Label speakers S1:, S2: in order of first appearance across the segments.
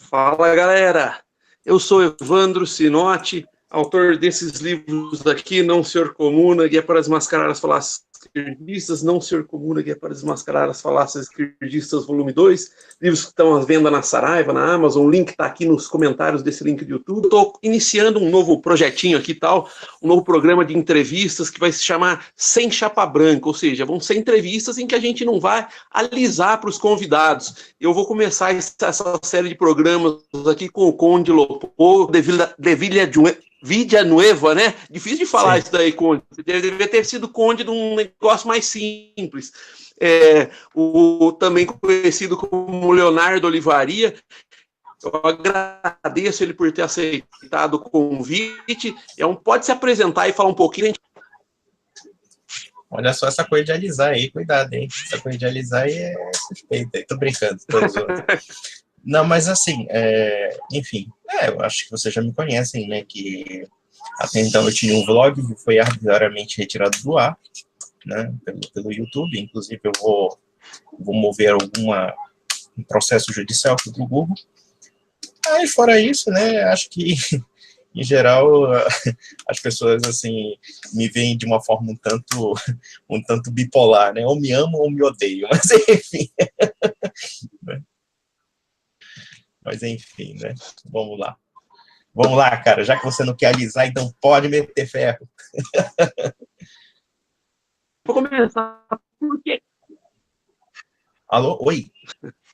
S1: Fala, galera! Eu sou Evandro Sinotti, autor desses livros daqui, Não Senhor Comuna, Guia para Desmascarar as Falácias Esquerdistas, Não Senhor Comuna, Guia para Desmascarar as Falácias Esquerdistas, volume 2, livros que estão à venda na Saraiva, na Amazon, o link está aqui nos comentários desse link do YouTube. Estou iniciando um novo projetinho aqui, um novo programa de entrevistas que vai se chamar Sem Chapa Branca, ou seja, vão ser entrevistas em que a gente não vai alisar para os convidados. Eu vou começar essa série de programas aqui com o Conde Lopô, de Villanueva, né? Difícil de falar. Sim. Isso daí, Conde. Deve ter sido Conde de um negócio mais simples. Também conhecido como Leonardo Olivaria. Eu agradeço ele por ter aceitado o convite. Pode se apresentar e falar um pouquinho.
S2: Olha só essa coisa de alisar aí, cuidado, hein? Essa coisa de alisar aí é suspeita. Tô brincando. Não, mas assim, enfim, eu acho que vocês já me conhecem, né, que até então eu tinha um vlog que foi arbitrariamente retirado do ar, né, pelo YouTube, inclusive eu vou mover um processo judicial para o Google. Aí, fora isso, né, acho que, em geral, as pessoas, assim, me veem de uma forma um tanto bipolar, né, ou me amam ou me odeiam, mas enfim... Mas enfim, né? Vamos lá. Vamos lá, cara. Já que você não quer alisar, então pode meter ferro.
S1: Vou começar. Por quê?
S2: Alô? Oi?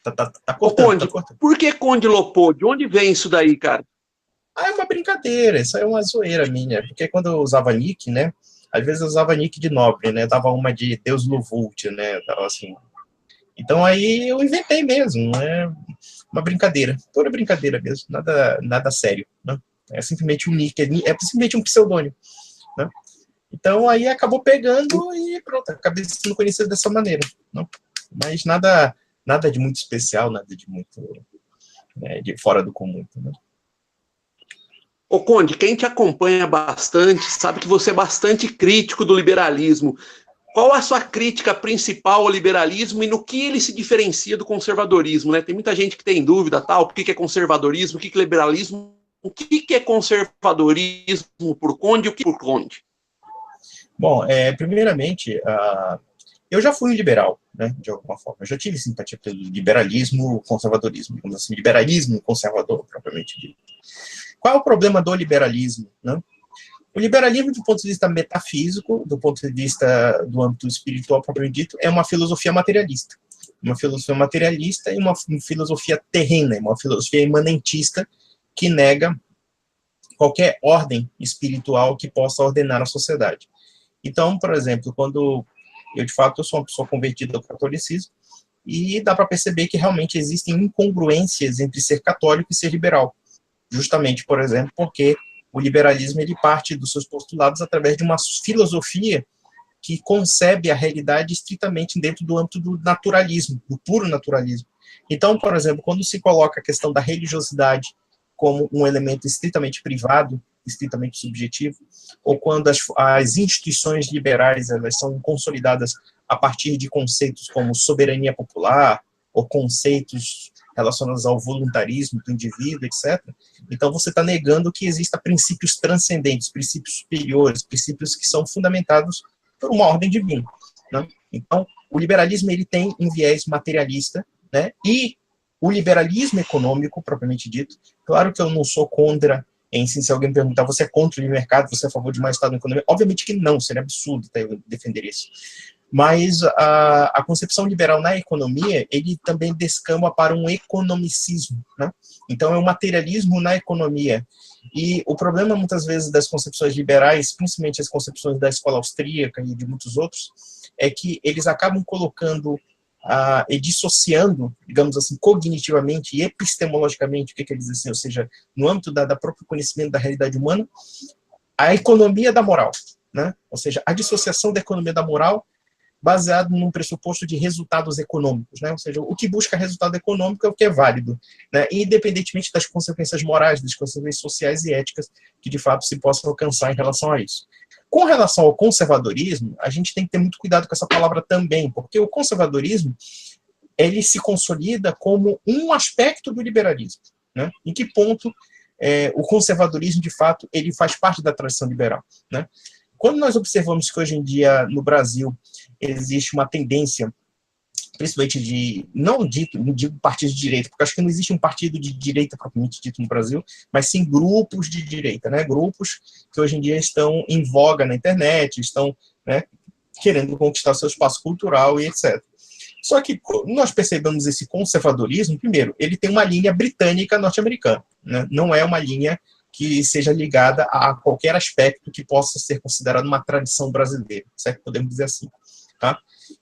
S2: Tá cortando,
S1: Conde,
S2: tá cortando.
S1: Por que Conde Lopô? De onde vem isso daí, cara?
S2: É uma brincadeira. Isso é uma zoeira minha. Porque quando eu usava nick, né? Às vezes eu usava nick de nobre, né? Dava uma de Deus Luvult, né? Tava assim... Então aí eu inventei mesmo, é uma brincadeira, toda brincadeira mesmo, nada sério, né? É simplesmente um nick, é simplesmente um pseudônimo, né? Então aí acabou pegando e pronto, acabei sendo conhecido dessa maneira, né? Mas nada de muito especial, nada de muito de fora do comum, né?
S1: Ô Conde, quem te acompanha bastante sabe que você é bastante crítico do liberalismo. Qual a sua crítica principal ao liberalismo e no que ele se diferencia do conservadorismo, né? Tem muita gente que tem dúvida, o que é conservadorismo, o que é liberalismo, o que é conservadorismo por Conde e o que por Conde?
S2: Bom, primeiramente, eu já fui um liberal, né, de alguma forma. Eu já tive simpatia pelo liberalismo, conservadorismo, digamos assim, liberalismo conservador, propriamente dito. Qual é o problema do liberalismo, né? O liberalismo, do ponto de vista metafísico, do ponto de vista do âmbito espiritual propriamente dito, é uma filosofia materialista. Uma filosofia materialista e uma filosofia terrena, uma filosofia imanentista que nega qualquer ordem espiritual que possa ordenar a sociedade. Então, por exemplo, quando eu, de fato, eu sou uma pessoa convertida ao catolicismo, e dá para perceber que realmente existem incongruências entre ser católico e ser liberal. Justamente, por exemplo, porque o liberalismo ele parte dos seus postulados através de uma filosofia que concebe a realidade estritamente dentro do âmbito do naturalismo, do puro naturalismo. Então, por exemplo, quando se coloca a questão da religiosidade como um elemento estritamente privado, estritamente subjetivo, ou quando as instituições liberais elas são consolidadas a partir de conceitos como soberania popular, ou conceitos relacionados ao voluntarismo do indivíduo, etc. Então, você está negando que existam princípios transcendentes, princípios superiores, princípios que são fundamentados por uma ordem divina, né? Então, o liberalismo ele tem um viés materialista, né? E o liberalismo econômico, propriamente dito, claro que eu não sou contra, se alguém me perguntar, você é contra o livre mercado, você é a favor de mais Estado na economia? Obviamente que não, seria absurdo eu defender isso. Mas a concepção liberal na economia, ele também descamba para um economicismo, né? Então é um materialismo na economia. E o problema, muitas vezes, das concepções liberais, principalmente as concepções da escola austríaca e de muitos outros, é que eles acabam colocando e dissociando, digamos assim, cognitivamente e epistemologicamente, o que quer dizer assim, ou seja, no âmbito da próprio conhecimento da realidade humana, a economia da moral, né? Ou seja, a dissociação da economia da moral baseado num pressuposto de resultados econômicos, né? Ou seja, o que busca resultado econômico é o que é válido, né? Independentemente das consequências morais, das consequências sociais e éticas que de fato se possam alcançar em relação a isso. Com relação ao conservadorismo, a gente tem que ter muito cuidado com essa palavra também, porque o conservadorismo, ele se consolida como um aspecto do liberalismo, né? Em que ponto o conservadorismo, de fato, ele faz parte da tradição liberal, né? Quando nós observamos que hoje em dia, no Brasil, existe uma tendência, principalmente não digo partido de direita, porque acho que não existe um partido de direita propriamente dito no Brasil, mas sim grupos de direita, né? Grupos que hoje em dia estão em voga na internet, estão, né, querendo conquistar seu espaço cultural e etc. Só que nós percebemos esse conservadorismo, primeiro, ele tem uma linha britânica norte-americana, né? Não é uma linha que seja ligada a qualquer aspecto que possa ser considerado uma tradição brasileira, se é que podemos dizer assim, tá?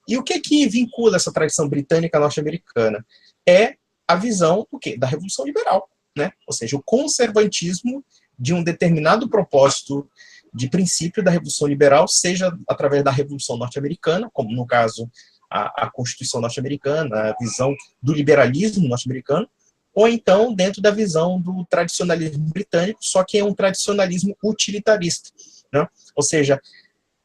S2: E o que vincula essa tradição britânica norte-americana? É a visão do quê? Da Revolução Liberal, né? Ou seja, o conservantismo de um determinado propósito de princípio da Revolução Liberal, seja através da Revolução Norte-Americana, como no caso a Constituição norte-americana, a visão do liberalismo norte-americano, ou então dentro da visão do tradicionalismo britânico, só que é um tradicionalismo utilitarista, né? Ou seja,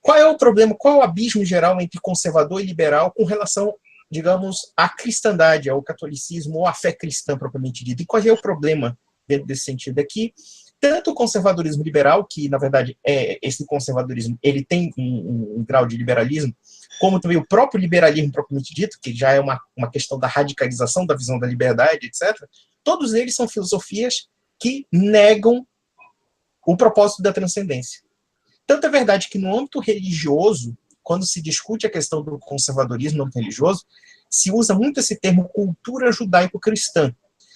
S2: qual é o problema, qual é o abismo geral entre conservador e liberal com relação, digamos, à cristandade, ao catolicismo ou à fé cristã propriamente dita? E qual é o problema dentro desse sentido? É que tanto o conservadorismo liberal, que na verdade esse conservadorismo, ele tem um grau de liberalismo, como também o próprio liberalismo propriamente dito, que já é uma questão da radicalização da visão da liberdade, etc., todos eles são filosofias que negam o propósito da transcendência. Tanto é verdade que no âmbito religioso, quando se discute a questão do conservadorismo no âmbito religioso, se usa muito esse termo cultura judaico-cristã.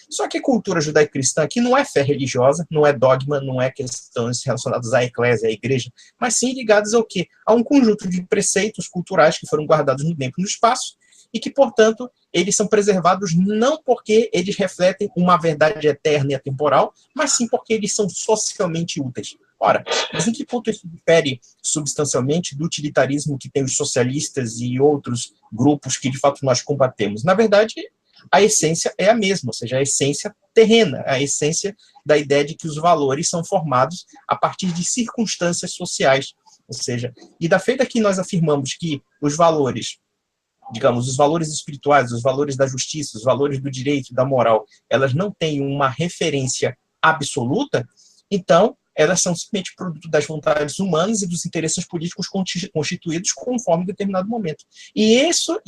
S2: Só que cultura judaico-cristã aqui não é fé religiosa, não é dogma, não é questões relacionadas à eclésia, à igreja, mas sim ligadas ao quê? A um conjunto de preceitos culturais que foram guardados no tempo e no espaço e que, portanto, eles são preservados não porque eles refletem uma verdade eterna e atemporal, mas sim porque eles são socialmente úteis. Ora, mas em que ponto isso difere substancialmente do utilitarismo que tem os socialistas e outros grupos que, de fato, nós combatemos? Na verdade, a essência é a mesma, ou seja, a essência terrena, a essência da ideia de que os valores são formados a partir de circunstâncias sociais, ou seja, e da feita que nós afirmamos que os valores, digamos, os valores espirituais, os valores da justiça, os valores do direito, da moral, elas não têm uma referência absoluta, então elas são simplesmente produto das vontades humanas e dos interesses políticos constituídos conforme determinado momento. E isso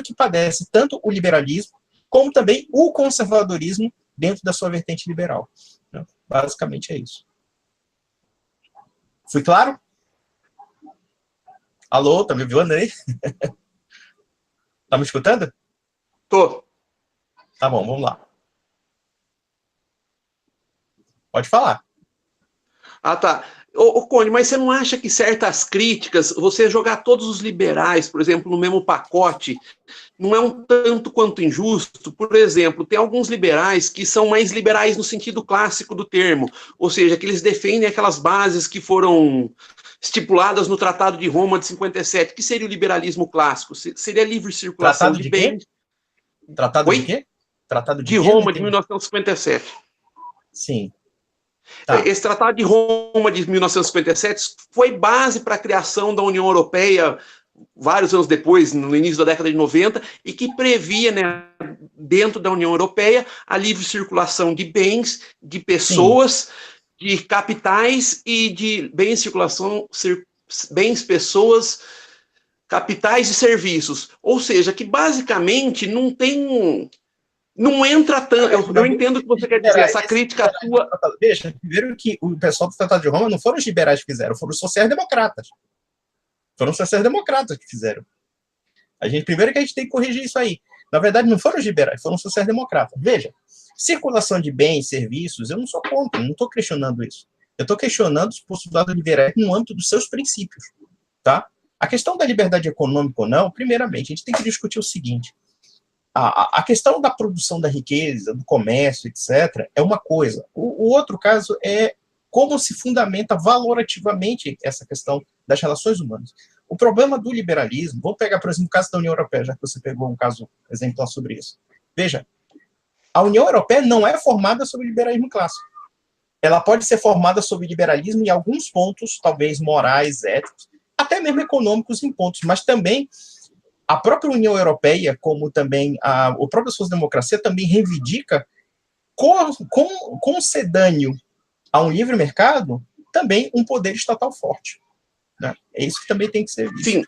S2: que padece tanto o liberalismo como também o conservadorismo dentro da sua vertente liberal. Basicamente é isso. Fui claro? Alô, tá me ouvindo aí? Tá me escutando?
S1: Tô.
S2: Tá bom, vamos lá. Pode falar.
S1: Ah, tá. Ô, Cone, mas você não acha que certas críticas, você jogar todos os liberais, por exemplo, no mesmo pacote, não é um tanto quanto injusto? Por exemplo, tem alguns liberais que são mais liberais no sentido clássico do termo, ou seja, que eles defendem aquelas bases que foram estipuladas no Tratado de Roma de 57, que seria o liberalismo clássico, seria a livre circulação
S2: Tratado
S1: de
S2: de
S1: bens.
S2: quê? Tratado de
S1: Oi?
S2: quê? Tratado
S1: De
S2: de quê?
S1: Roma, de 1957.
S2: Sim. Tá.
S1: Esse Tratado de Roma de 1957 foi base para a criação da União Europeia vários anos depois, no início da década de 90, e que previa, né, dentro da União Europeia, a livre circulação de bens, de pessoas, sim, de capitais e de bens, circulação, bens, pessoas, capitais e serviços. Ou seja, que basicamente não tem... Não entra tanto. Eu entendo o que você quer dizer, essa crítica sua.
S2: Veja, primeiro que o pessoal do Tratado de Roma não foram os liberais que fizeram, foram os sociais-democratas. Foram os sociais-democratas que fizeram. Primeiro que a gente tem que corrigir isso aí. Na verdade, não foram os liberais, foram os sociais-democratas. Veja, circulação de bens, serviços, eu não sou contra, não estou questionando isso. Eu estou questionando os postulados liberais no âmbito dos seus princípios. Tá? A questão da liberdade econômica ou não, primeiramente, a gente tem que discutir o seguinte. A questão da produção da riqueza, do comércio, etc., é uma coisa. O outro caso é como se fundamenta valorativamente essa questão das relações humanas. O problema do liberalismo, vou pegar, por exemplo, o caso da União Europeia, já que você pegou um caso exemplar sobre isso. Veja, a União Europeia não é formada sobre liberalismo clássico. ela pode ser formada sobre liberalismo em alguns pontos, talvez morais, éticos, até mesmo econômicos em pontos, mas também a própria União Europeia, como também o próprio social-democracia, também reivindica concedâneo a um livre mercado também um poder estatal forte. Né? É isso que também tem que ser visto.
S1: Sim.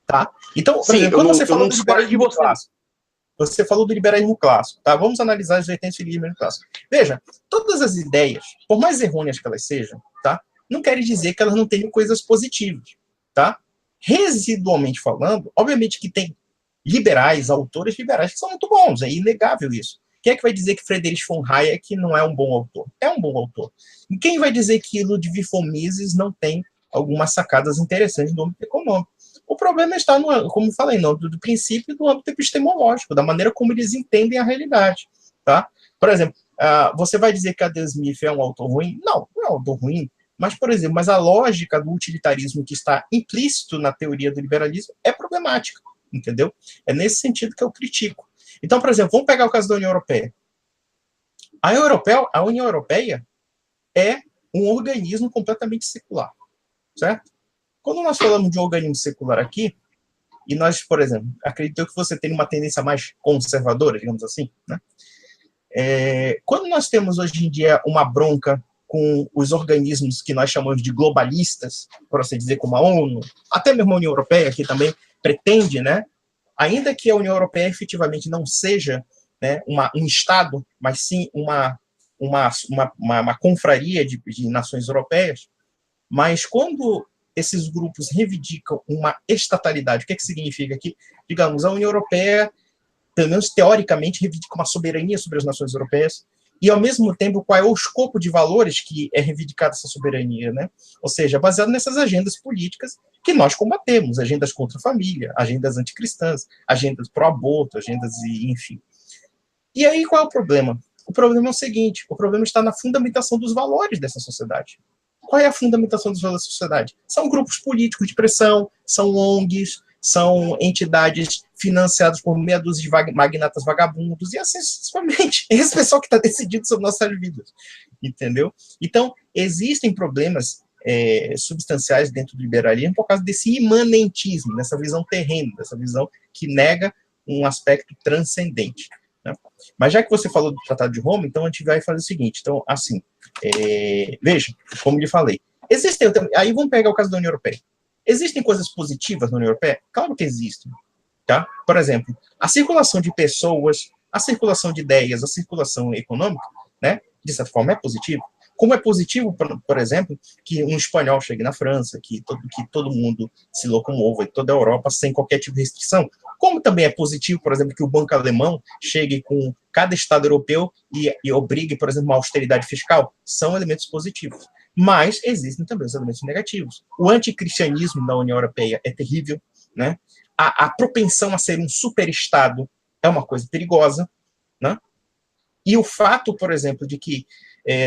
S2: Tá? Então, por
S1: Sim,
S2: exemplo, quando você falou do
S1: discordo de você.
S2: clássico, você falou do liberalismo clássico, tá? Vamos analisar as vertentes do liberalismo clássico. Veja, todas as ideias, por mais errôneas que elas sejam, tá? Não quer dizer que elas não tenham coisas positivas, tá? Residualmente falando, obviamente que tem liberais, autores liberais que são muito bons, é inegável isso. Quem é que vai dizer que Friedrich von Hayek não é um bom autor? É um bom autor. E quem vai dizer que Ludwig von Mises não tem algumas sacadas interessantes no âmbito econômico? O problema está, como eu falei, do princípio do âmbito epistemológico, da maneira como eles entendem a realidade. Tá? Por exemplo, você vai dizer que Adam Smith é um autor ruim? Não, não é um autor ruim. Mas, por exemplo, a lógica do utilitarismo que está implícito na teoria do liberalismo é problemática, entendeu? É nesse sentido que eu critico. Então, por exemplo, vamos pegar o caso da União Europeia. A União Europeia é um organismo completamente secular, certo? Quando nós falamos de um organismo secular aqui, e nós, por exemplo, acredito que você tem uma tendência mais conservadora, digamos assim, né? Quando nós temos hoje em dia uma bronca com os organismos que nós chamamos de globalistas, por assim dizer, como a ONU, até mesmo a União Europeia, que também pretende, né, ainda que a União Europeia efetivamente não seja, né, um Estado, mas sim uma confraria de nações europeias, mas quando esses grupos reivindicam uma estatalidade, o que significa que, digamos, a União Europeia, pelo menos teoricamente, reivindica uma soberania sobre as nações europeias, e, ao mesmo tempo, qual é o escopo de valores que é reivindicada essa soberania, né? Ou seja, baseado nessas agendas políticas que nós combatemos, agendas contra a família, agendas anticristãs, agendas pró-aborto, agendas, enfim. E aí, qual é o problema? O problema é o seguinte, o problema está na fundamentação dos valores dessa sociedade. Qual é a fundamentação dos valores da sociedade? São grupos políticos de pressão, são ONGs, são entidades financiadas por meia dúzia de magnatas vagabundos, e assim sucessivamente. É esse pessoal que está decidindo sobre nossas vidas, entendeu? Então, existem problemas substanciais dentro do liberalismo por causa desse imanentismo, dessa visão terrena, dessa visão que nega um aspecto transcendente. Né? Mas já que você falou do Tratado de Roma, então a gente vai fazer o seguinte, então, assim, veja, como lhe falei, aí vamos pegar o caso da União Europeia. Existem coisas positivas na União Europeia? Claro que existem. Tá? Por exemplo, a circulação de pessoas, a circulação de ideias, a circulação econômica, né, de certa forma é positivo. Como é positivo, por exemplo, que um espanhol chegue na França, que todo mundo se locomova em toda a Europa sem qualquer tipo de restrição. Como também é positivo, por exemplo, que o Banco Alemão chegue com cada Estado europeu e obrigue, por exemplo, uma austeridade fiscal. São elementos positivos. Mas existem também os elementos negativos. O anticristianismo da União Europeia é terrível, né? A propensão a ser um superestado é uma coisa perigosa, né? E o fato, por exemplo, de que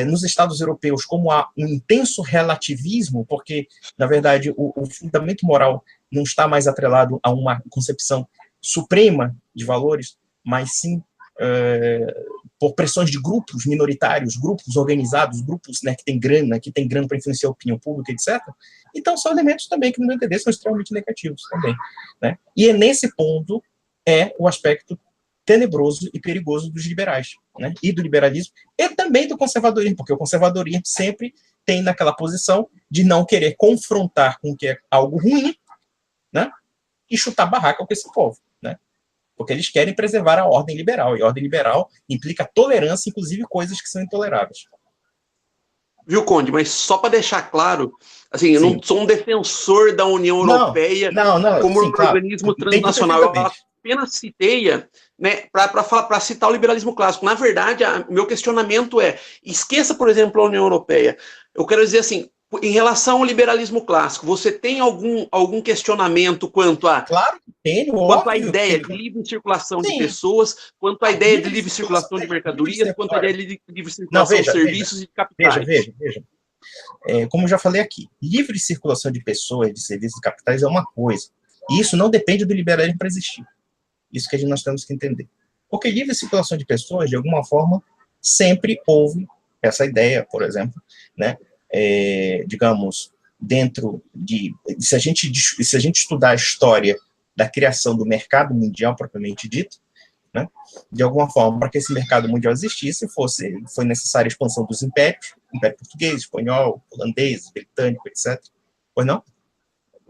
S2: nos Estados europeus, como há um intenso relativismo, porque, na verdade, o fundamento moral não está mais atrelado a uma concepção suprema de valores, mas sim por pressões de grupos minoritários, grupos organizados, grupos, né, que têm grana para influenciar a opinião pública, etc. Então, são elementos também que, no meu entender, são extremamente negativos também. Né? E nesse ponto o aspecto tenebroso e perigoso dos liberais, né? E do liberalismo, e também do conservadorismo, porque o conservadorismo sempre tem naquela posição de não querer confrontar com o que é algo ruim, né? E chutar barraca com esse povo, né? Porque eles querem preservar a ordem liberal, e a ordem liberal implica tolerância, inclusive coisas que são intoleráveis.
S1: Viu, Conde? Mas só para deixar claro, assim, eu não sou um defensor da União Europeia como organismo transnacional. Eu apenas citei, né, para citar o liberalismo clássico. Na verdade, o meu questionamento esqueça, por exemplo, a União Europeia. Eu quero dizer assim, em relação ao liberalismo clássico, você tem algum questionamento quanto a...
S2: Claro que tenho,
S1: quanto à ideia de livre circulação de pessoas, quanto à ideia de livre circulação de mercadorias, quanto à ideia de livre circulação de serviços e de capitais.
S2: Veja. Como eu já falei aqui, livre circulação de pessoas, de serviços e capitais é uma coisa. E isso não depende do liberalismo para existir. Isso que nós temos que entender. Porque livre circulação de pessoas, de alguma forma, sempre houve essa ideia, por exemplo, né, digamos, dentro de, se a gente estudar a história da criação do mercado mundial propriamente dito, né, de alguma forma, para que esse mercado mundial existisse, foi necessária a expansão dos impérios, Império Português, Espanhol, Holandês, Britânico, etc. Pois não?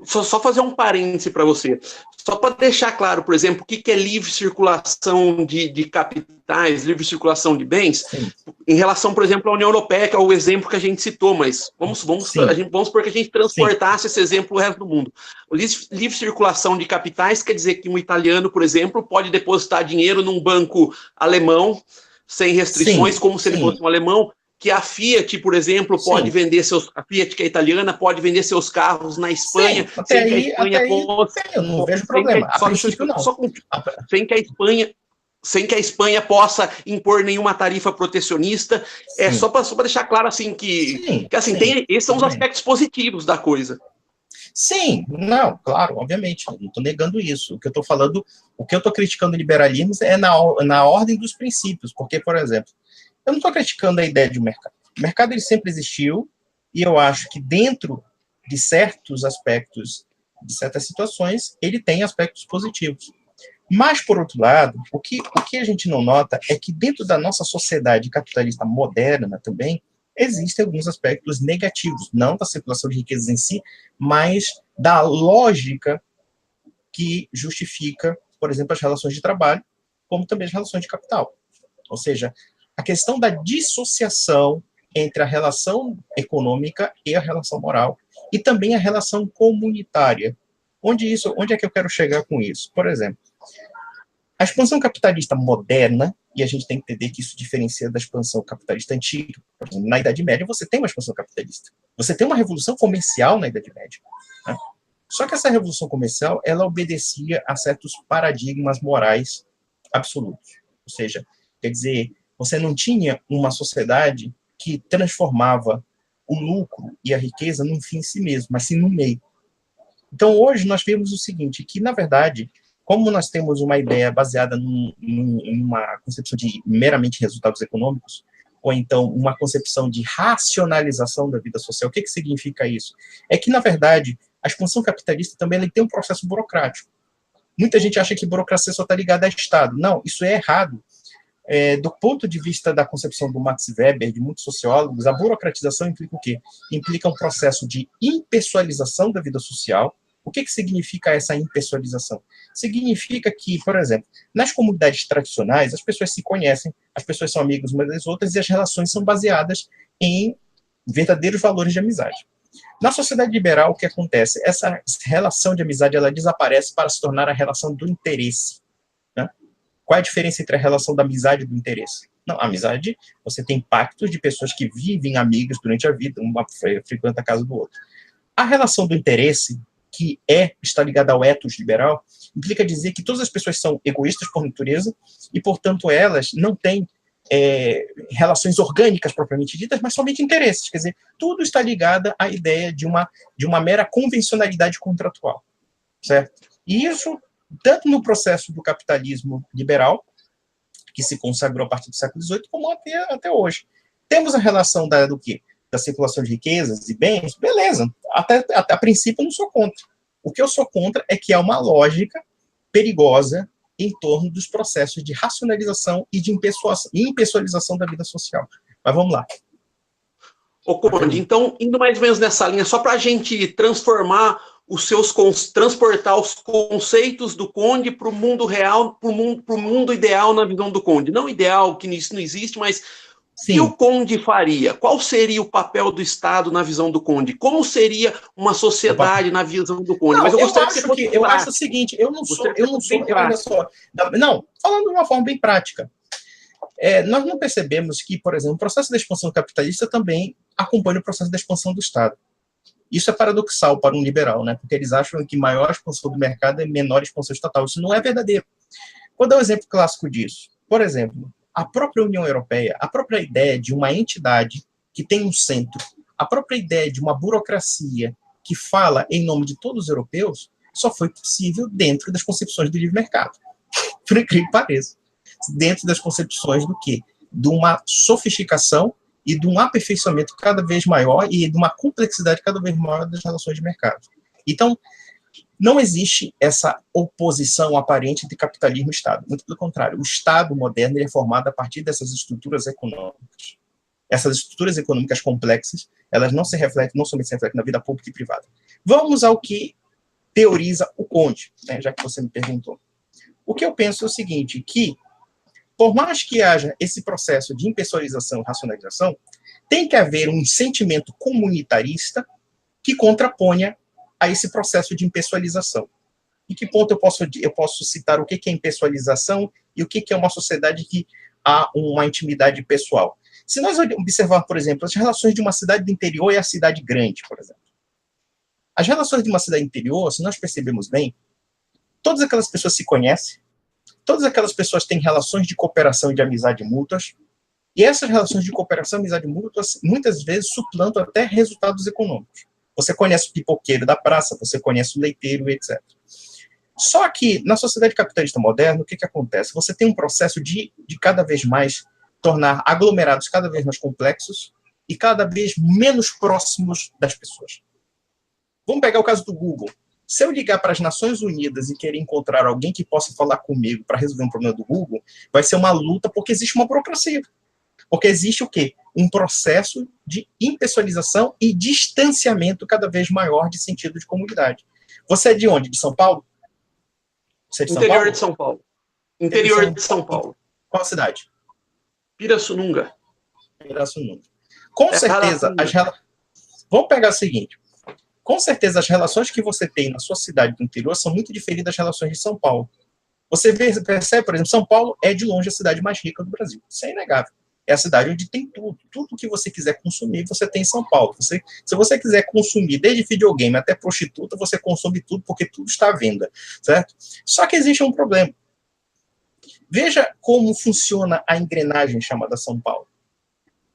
S1: Só fazer um parêntese para você. Só para deixar claro, por exemplo, o que é livre circulação de capitais, livre circulação de bens, sim, em relação, por exemplo, à União Europeia, que é o exemplo que a gente citou, mas vamos supor que a gente transportasse, sim, esse exemplo para o resto do mundo. O livre circulação de capitais quer dizer que um italiano, por exemplo, pode depositar dinheiro num banco alemão sem restrições, sim, como se ele fosse um alemão, que a Fiat, por exemplo, pode vender a Fiat, que é italiana, pode vender seus carros na Espanha, sim, sem que a Espanha
S2: eu não vejo problema.
S1: Sem que a Espanha possa impor nenhuma tarifa protecionista. Sim. É só para deixar claro assim que esses são os aspectos positivos da coisa.
S2: Sim, não, claro, obviamente, não estou negando isso. O que eu estou falando, o que eu estou criticando o liberalismo é na ordem dos princípios, porque, por exemplo, eu não estou criticando a ideia de mercado. O mercado ele sempre existiu, e eu acho que dentro de certos aspectos, de certas situações, ele tem aspectos positivos. Mas, por outro lado, o que a gente não nota é que dentro da nossa sociedade capitalista moderna também, existem alguns aspectos negativos, não da circulação de riquezas em si, mas da lógica que justifica, por exemplo, as relações de trabalho, como também as relações de capital. Ou seja, a questão da dissociação entre a relação econômica e a relação moral, e também a relação comunitária. Onde é que eu quero chegar com isso? Por exemplo, a expansão capitalista moderna, e a gente tem que entender que isso diferencia da expansão capitalista antiga. Por exemplo, na Idade Média, você tem uma expansão capitalista. Você tem uma revolução comercial na Idade Média. Né? Só que essa revolução comercial, ela obedecia a certos paradigmas morais absolutos. Ou seja, quer dizer, você não tinha uma sociedade que transformava o lucro e a riqueza num fim em si mesmo, mas sim no meio. Então, hoje, nós vemos o seguinte, que, na verdade, como nós temos uma ideia baseada em uma concepção de meramente resultados econômicos, ou então uma concepção de racionalização da vida social, o que significa isso? É que, na verdade, a expansão capitalista também tem um processo burocrático. Muita gente acha que burocracia só está ligada ao Estado. Não, isso é errado. Do ponto de vista da concepção do Max Weber, de muitos sociólogos, a burocratização implica o quê? Implica um processo de impessoalização da vida social. O que significa essa impessoalização? Significa que, por exemplo, nas comunidades tradicionais, as pessoas se conhecem, as pessoas são amigas umas das outras e as relações são baseadas em verdadeiros valores de amizade. Na sociedade liberal, o que acontece? Essa relação de amizade ela desaparece para se tornar a relação do interesse. Né? Qual é a diferença entre a relação da amizade e do interesse? Não, a amizade, você tem pactos de pessoas que vivem amigas durante a vida, uma frequenta a casa do outro. A relação do interesse, que está ligada ao ethos liberal, implica dizer que todas as pessoas são egoístas por natureza e, portanto, elas não têm relações orgânicas propriamente ditas, mas somente interesses. Quer dizer, tudo está ligado à ideia de uma mera convencionalidade contratual. Certo? E isso, tanto no processo do capitalismo liberal, que se consagrou a partir do século XVIII, como até hoje. Temos a relação do quê? Da circulação de riquezas e bens, beleza, até a princípio eu não sou contra. O que eu sou contra é que há uma lógica perigosa em torno dos processos de racionalização e de impessoalização da vida social. Mas vamos lá.
S1: Ô, Conde, então, indo mais ou menos nessa linha, só para a gente transportar os conceitos do Conde para o mundo real, para o mundo ideal na visão do Conde. Não ideal, que isso não existe, mas o que o Conde faria? Qual seria o papel do Estado na visão do Conde? Como seria uma sociedade na visão do Conde?
S2: Não,
S1: mas
S2: eu acho o seguinte, olha só, não, falando de uma forma bem prática, nós não percebemos que, por exemplo, o processo da expansão capitalista também acompanha o processo da expansão do Estado. Isso é paradoxal para um liberal, né? Porque eles acham que maior expansão do mercado é menor expansão estatal. Isso não é verdadeiro. Vou dar um exemplo clássico disso. Por exemplo, a própria União Europeia, a própria ideia de uma entidade que tem um centro, a própria ideia de uma burocracia que fala em nome de todos os europeus, só foi possível dentro das concepções do livre mercado. Por incrível que pareça. Dentro das concepções do quê? De uma sofisticação e de um aperfeiçoamento cada vez maior e de uma complexidade cada vez maior das relações de mercado. Então, não existe essa oposição aparente de capitalismo e Estado. Muito pelo contrário, o Estado moderno ele é formado a partir dessas estruturas econômicas. Essas estruturas econômicas complexas, elas não somente se refletem na vida pública e privada. Vamos ao que teoriza o Conde, né, já que você me perguntou. O que eu penso é o seguinte, que por mais que haja esse processo de impessoalização e racionalização, tem que haver um sentimento comunitarista que contraponha a esse processo de impessoalização. Em que ponto eu posso citar o que é impessoalização e o que é uma sociedade que há uma intimidade pessoal? Se nós observarmos, por exemplo, as relações de uma cidade do interior e a cidade grande, por exemplo. As relações de uma cidade interior, se nós percebemos bem, todas aquelas pessoas se conhecem, todas aquelas pessoas têm relações de cooperação e de amizade mútuas, e essas relações de cooperação e amizade mútuas, muitas vezes, suplantam até resultados econômicos. Você conhece o pipoqueiro da praça, você conhece o leiteiro, etc. Só que, na sociedade capitalista moderna, o que acontece? Você tem um processo de cada vez mais tornar aglomerados cada vez mais complexos e cada vez menos próximos das pessoas. Vamos pegar o caso do Google. Se eu ligar para as Nações Unidas e querer encontrar alguém que possa falar comigo para resolver um problema do Google, vai ser uma luta porque existe uma burocracia. Porque existe o quê? Um processo de impessoalização e distanciamento cada vez maior de sentido de comunidade. Você é de onde? De São Paulo? Você é de São
S1: Interior
S2: Paulo?
S1: de São Paulo. Interior de São Paulo.
S2: Qual cidade?
S1: Pirassununga.
S2: Pirassununga. Com certeza, vamos pegar o seguinte. Com certeza, as relações que você tem na sua cidade do interior são muito diferentes das relações de São Paulo. Você percebe, por exemplo, São Paulo é de longe a cidade mais rica do Brasil. Isso é inegável. É a cidade onde tem tudo. Tudo que você quiser consumir, você tem em São Paulo. Se você quiser consumir desde videogame até prostituta, você consome tudo, porque tudo está à venda, certo? Só que existe um problema. Veja como funciona a engrenagem chamada São Paulo.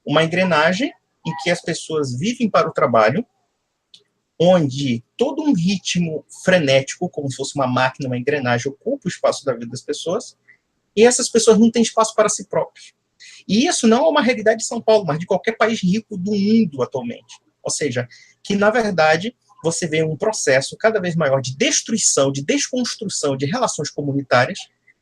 S2: Uma engrenagem em que as pessoas vivem para o trabalho, onde todo um ritmo frenético, como se fosse uma máquina, uma engrenagem, ocupa o espaço da vida das pessoas, e essas pessoas não têm espaço para si próprias. E isso não é uma realidade de São Paulo, mas de qualquer país rico do mundo atualmente. Ou seja, que, na verdade, você vê um processo cada vez maior de destruição, de desconstrução de relações comunitárias,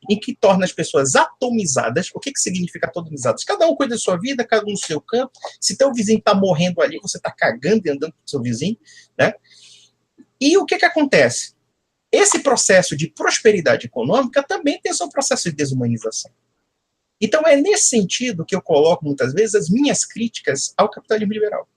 S2: em que torna as pessoas atomizadas. O que significa atomizadas? Cada um cuida da sua vida, cada um no seu campo. Se teu vizinho está morrendo ali, você está cagando e andando com o seu vizinho, né? E o que acontece? Esse processo de prosperidade econômica também tem seu processo de desumanização. Então, é nesse sentido que eu coloco, muitas vezes, as minhas críticas ao capitalismo liberal.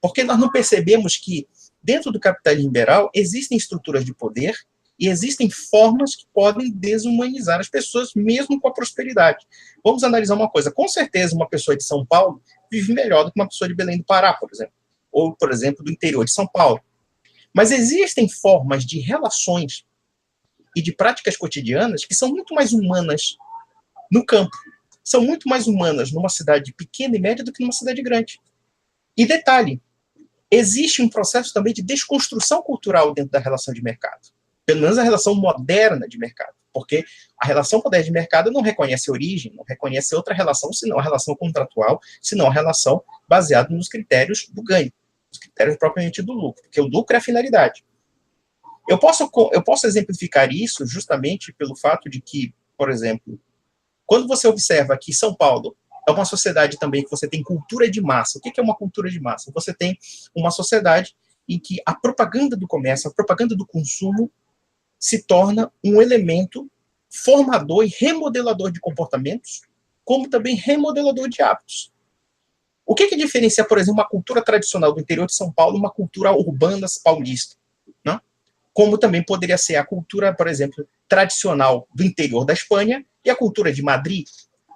S2: Porque nós não percebemos que, dentro do capitalismo liberal, existem estruturas de poder e existem formas que podem desumanizar as pessoas, mesmo com a prosperidade. Vamos analisar uma coisa. Com certeza, uma pessoa de São Paulo vive melhor do que uma pessoa de Belém do Pará, por exemplo. Ou, por exemplo, do interior de São Paulo. Mas existem formas de relações e de práticas cotidianas que são muito mais humanas no campo. São muito mais humanas numa cidade pequena e média do que numa cidade grande. E detalhe, existe um processo também de desconstrução cultural dentro da relação de mercado. Pelo menos a relação moderna de mercado. Porque a relação moderna de mercado não reconhece origem, não reconhece outra relação, senão a relação contratual, senão a relação baseada nos critérios do ganho, os critérios propriamente do lucro, porque o lucro é a finalidade. Eu posso exemplificar isso justamente pelo fato de que, por exemplo, quando você observa que São Paulo é uma sociedade também que você tem cultura de massa. O que é uma cultura de massa? Você tem uma sociedade em que a propaganda do comércio, a propaganda do consumo se torna um elemento formador e remodelador de comportamentos, como também remodelador de hábitos. O que diferencia, por exemplo, uma cultura tradicional do interior de São Paulo de uma cultura urbana paulista? Né? Como também poderia ser a cultura, por exemplo, tradicional do interior da Espanha e a cultura de Madrid.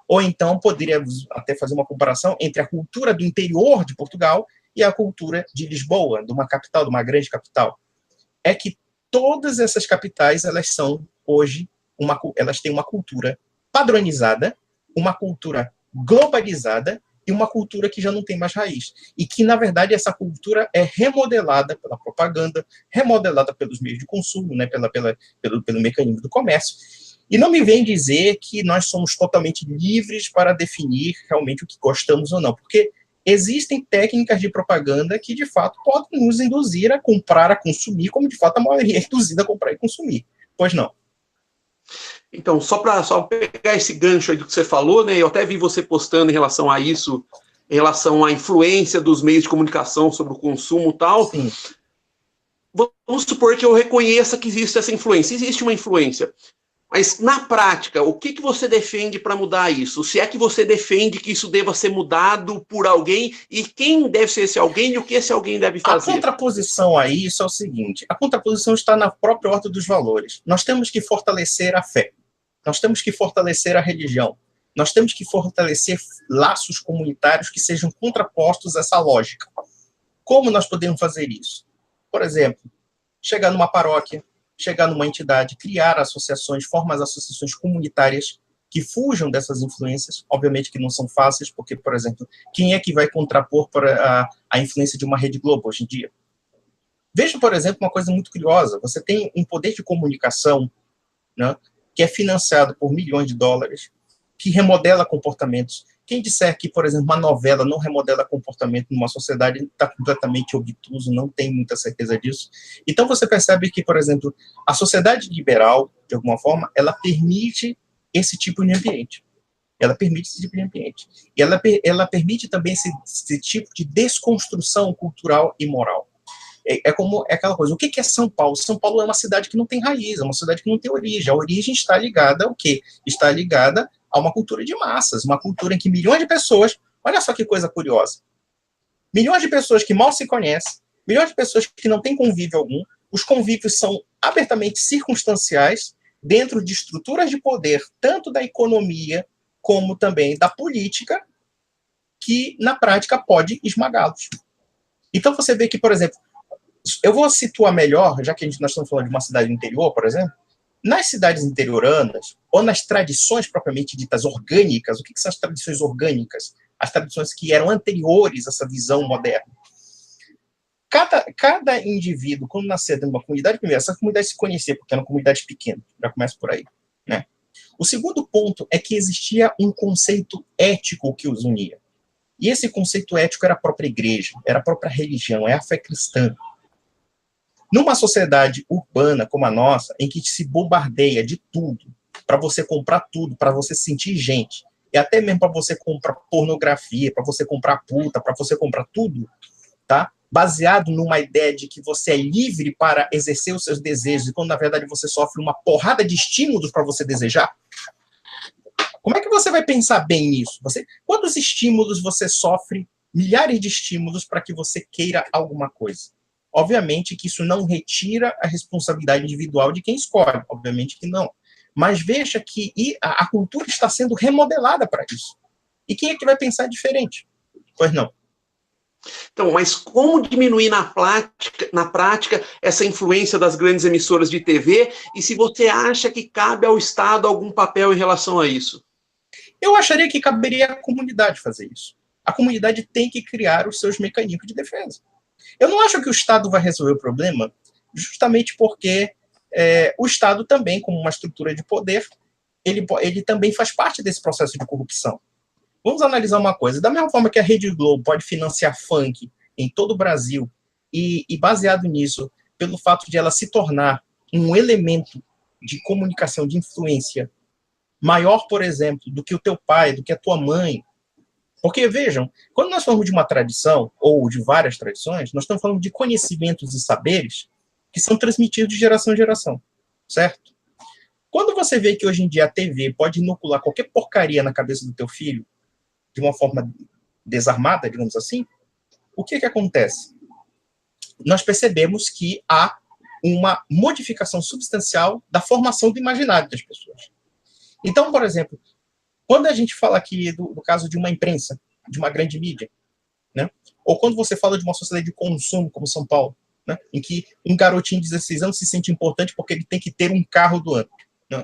S2: Ou então poderíamos até fazer uma comparação entre a cultura do interior de Portugal e a cultura de Lisboa, de uma capital, de uma grande capital. É que todas essas capitais, elas são hoje, elas têm uma cultura padronizada, uma cultura globalizada e uma cultura que já não tem mais raiz. E que, na verdade, essa cultura é remodelada pela propaganda, remodelada pelos meios de consumo, né, pelo mecanismo do comércio. E não me vem dizer que nós somos totalmente livres para definir realmente o que gostamos ou não, porque existem técnicas de propaganda que, de fato, podem nos induzir a comprar, a consumir, como, de fato, a maioria é induzida a comprar e consumir. Pois não.
S1: Então, só pegar esse gancho aí do que você falou, né? Eu até vi você postando em relação a isso, em relação à influência dos meios de comunicação sobre o consumo e tal.
S2: Sim.
S1: Vamos supor que eu reconheça que existe essa influência. Existe uma influência. Mas, na prática, o que você defende para mudar isso? Se é que você defende que isso deva ser mudado por alguém, e quem deve ser esse alguém e o que esse alguém deve fazer?
S2: A contraposição a isso é o seguinte, a contraposição está na própria ordem dos valores. Nós temos que fortalecer a fé. Nós temos que fortalecer a religião. Nós temos que fortalecer laços comunitários que sejam contrapostos a essa lógica. Como nós podemos fazer isso? Por exemplo, chegar numa paróquia, chegar numa entidade, criar associações, formar associações comunitárias que fujam dessas influências, obviamente que não são fáceis, porque, por exemplo, quem é que vai contrapor para a influência de uma Rede Globo hoje em dia? Veja, por exemplo, uma coisa muito curiosa, você tem um poder de comunicação, né, que é financiado por milhões de dólares, que remodela comportamentos. Quem disser que, por exemplo, uma novela não remodela comportamento numa sociedade está completamente obtuso, não tem muita certeza disso. Então, você percebe que, por exemplo, a sociedade liberal, de alguma forma, ela permite esse tipo de ambiente. Ela permite esse tipo de ambiente. E ela permite também esse tipo de desconstrução cultural e moral. É aquela coisa, o que é São Paulo? São Paulo é uma cidade que não tem raiz, é uma cidade que não tem origem. A origem está ligada ao quê? Está ligada a uma cultura de massas, uma cultura em que milhões de pessoas, olha só que coisa curiosa, milhões de pessoas que mal se conhecem, milhões de pessoas que não têm convívio algum, os convívios são abertamente circunstanciais dentro de estruturas de poder, tanto da economia como também da política, que na prática pode esmagá-los. Então você vê que, por exemplo, eu vou situar melhor, já que nós estamos falando de uma cidade interior, por exemplo, nas cidades interioranas, ou nas tradições propriamente ditas orgânicas, o que são as tradições orgânicas? As tradições que eram anteriores a essa visão moderna. Cada indivíduo, quando nascer dentro de uma comunidade, primeiro, essa comunidade se conhecer, porque era uma comunidade pequena, já começa por aí, né? O segundo ponto é que existia um conceito ético que os unia. E esse conceito ético era a própria igreja, era a própria religião, é a fé cristã. Numa sociedade urbana como a nossa, em que se bombardeia de tudo, para você comprar tudo, para você sentir gente, e até mesmo para você comprar pornografia, para você comprar puta, para você comprar tudo, tá? Baseado numa ideia de que você é livre para exercer os seus desejos, e quando na verdade você sofre uma porrada de estímulos para você desejar. Como é que você vai pensar bem nisso? Quantos estímulos você sofre? Milhares de estímulos para que você queira alguma coisa. Obviamente que isso não retira a responsabilidade individual de quem escolhe, obviamente que não. Mas veja que a cultura está sendo remodelada para isso. E quem é que vai pensar diferente? Pois não.
S1: Então, mas como diminuir na prática essa influência das grandes emissoras de TV, e se você acha que cabe ao Estado algum papel em relação a isso?
S2: Eu acharia que caberia à comunidade fazer isso. A comunidade tem que criar os seus mecanismos de defesa. Eu não acho que o Estado vai resolver o problema, justamente porque o Estado também, como uma estrutura de poder, ele também faz parte desse processo de corrupção. Vamos analisar uma coisa. Da mesma forma que a Rede Globo pode financiar funk em todo o Brasil, e baseado nisso, pelo fato de ela se tornar um elemento de comunicação, de influência, maior, por exemplo, do que o teu pai, do que a tua mãe. Porque, vejam, quando nós falamos de uma tradição, ou de várias tradições, nós estamos falando de conhecimentos e saberes que são transmitidos de geração em geração, certo? Quando você vê que hoje em dia a TV pode inocular qualquer porcaria na cabeça do teu filho, de uma forma desarmada, digamos assim, o que acontece? Nós percebemos que há uma modificação substancial da formação do imaginário das pessoas. Então, por exemplo, quando a gente fala aqui do caso de uma imprensa, de uma grande mídia, né? Ou quando você fala de uma sociedade de consumo, como São Paulo, né? Em que um garotinho de 16 anos se sente importante porque ele tem que ter um carro do ano. Né?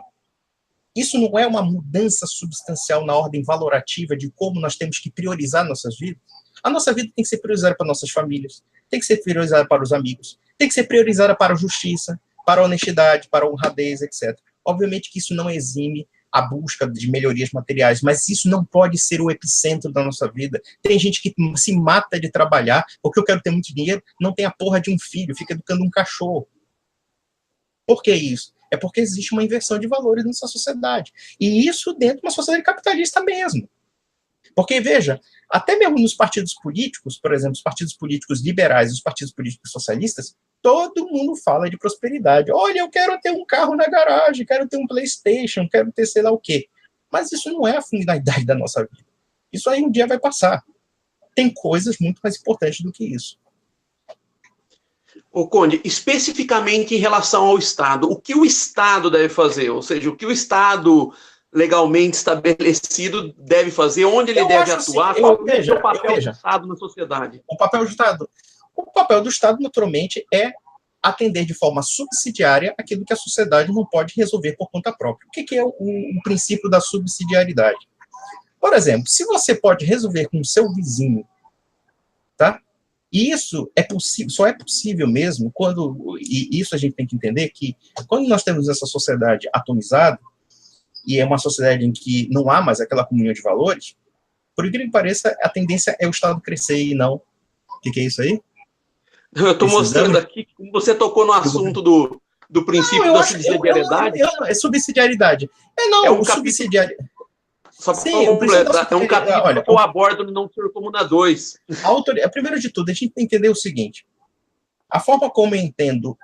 S2: Isso não é uma mudança substancial na ordem valorativa de como nós temos que priorizar nossas vidas? A nossa vida tem que ser priorizada para nossas famílias, tem que ser priorizada para os amigos, tem que ser priorizada para a justiça, para a honestidade, para a honradez, etc. Obviamente que isso não exime a busca de melhorias materiais, mas isso não pode ser o epicentro da nossa vida. Tem gente que se mata de trabalhar porque eu quero ter muito dinheiro, não tem a porra de um filho, fica educando um cachorro. Por que isso? É porque existe uma inversão de valores nessa sociedade. E isso dentro de uma sociedade capitalista mesmo. Porque, veja, até mesmo nos partidos políticos, por exemplo, os partidos políticos liberais e os partidos políticos socialistas, todo mundo fala de prosperidade. Olha, eu quero ter um carro na garagem, quero ter um PlayStation, quero ter sei lá o quê. Mas isso não é a finalidade da nossa vida. Isso aí um dia vai passar. Tem coisas muito mais importantes do que isso.
S1: Ô, Conde, especificamente em relação ao Estado, o que o Estado deve fazer? Ou seja, o que o Estado legalmente estabelecido deve fazer, onde ele deve atuar,
S2: assim,
S1: qual é o seu papel do Estado na sociedade?
S2: O papel do Estado, naturalmente, é atender de forma subsidiária aquilo que a sociedade não pode resolver por conta própria. O que é o princípio da subsidiariedade? Por exemplo, se você pode resolver com o seu vizinho, tá? E isso é possível, só é possível mesmo e isso a gente tem que entender que quando nós temos essa sociedade atomizada, e é uma sociedade em que não há mais aquela comunhão de valores, por incrível que pareça, a tendência é o Estado crescer e não. O que é isso aí?
S1: Eu estou mostrando aqui, como você tocou no assunto do princípio da subsidiariedade.
S2: É subsidiariedade.
S1: É um subsidiário. Só para completar, é um capítulo que eu abordo no Não Ser Comuna 2.
S2: Primeiro de tudo, a gente tem que entender o seguinte: a forma como eu entendo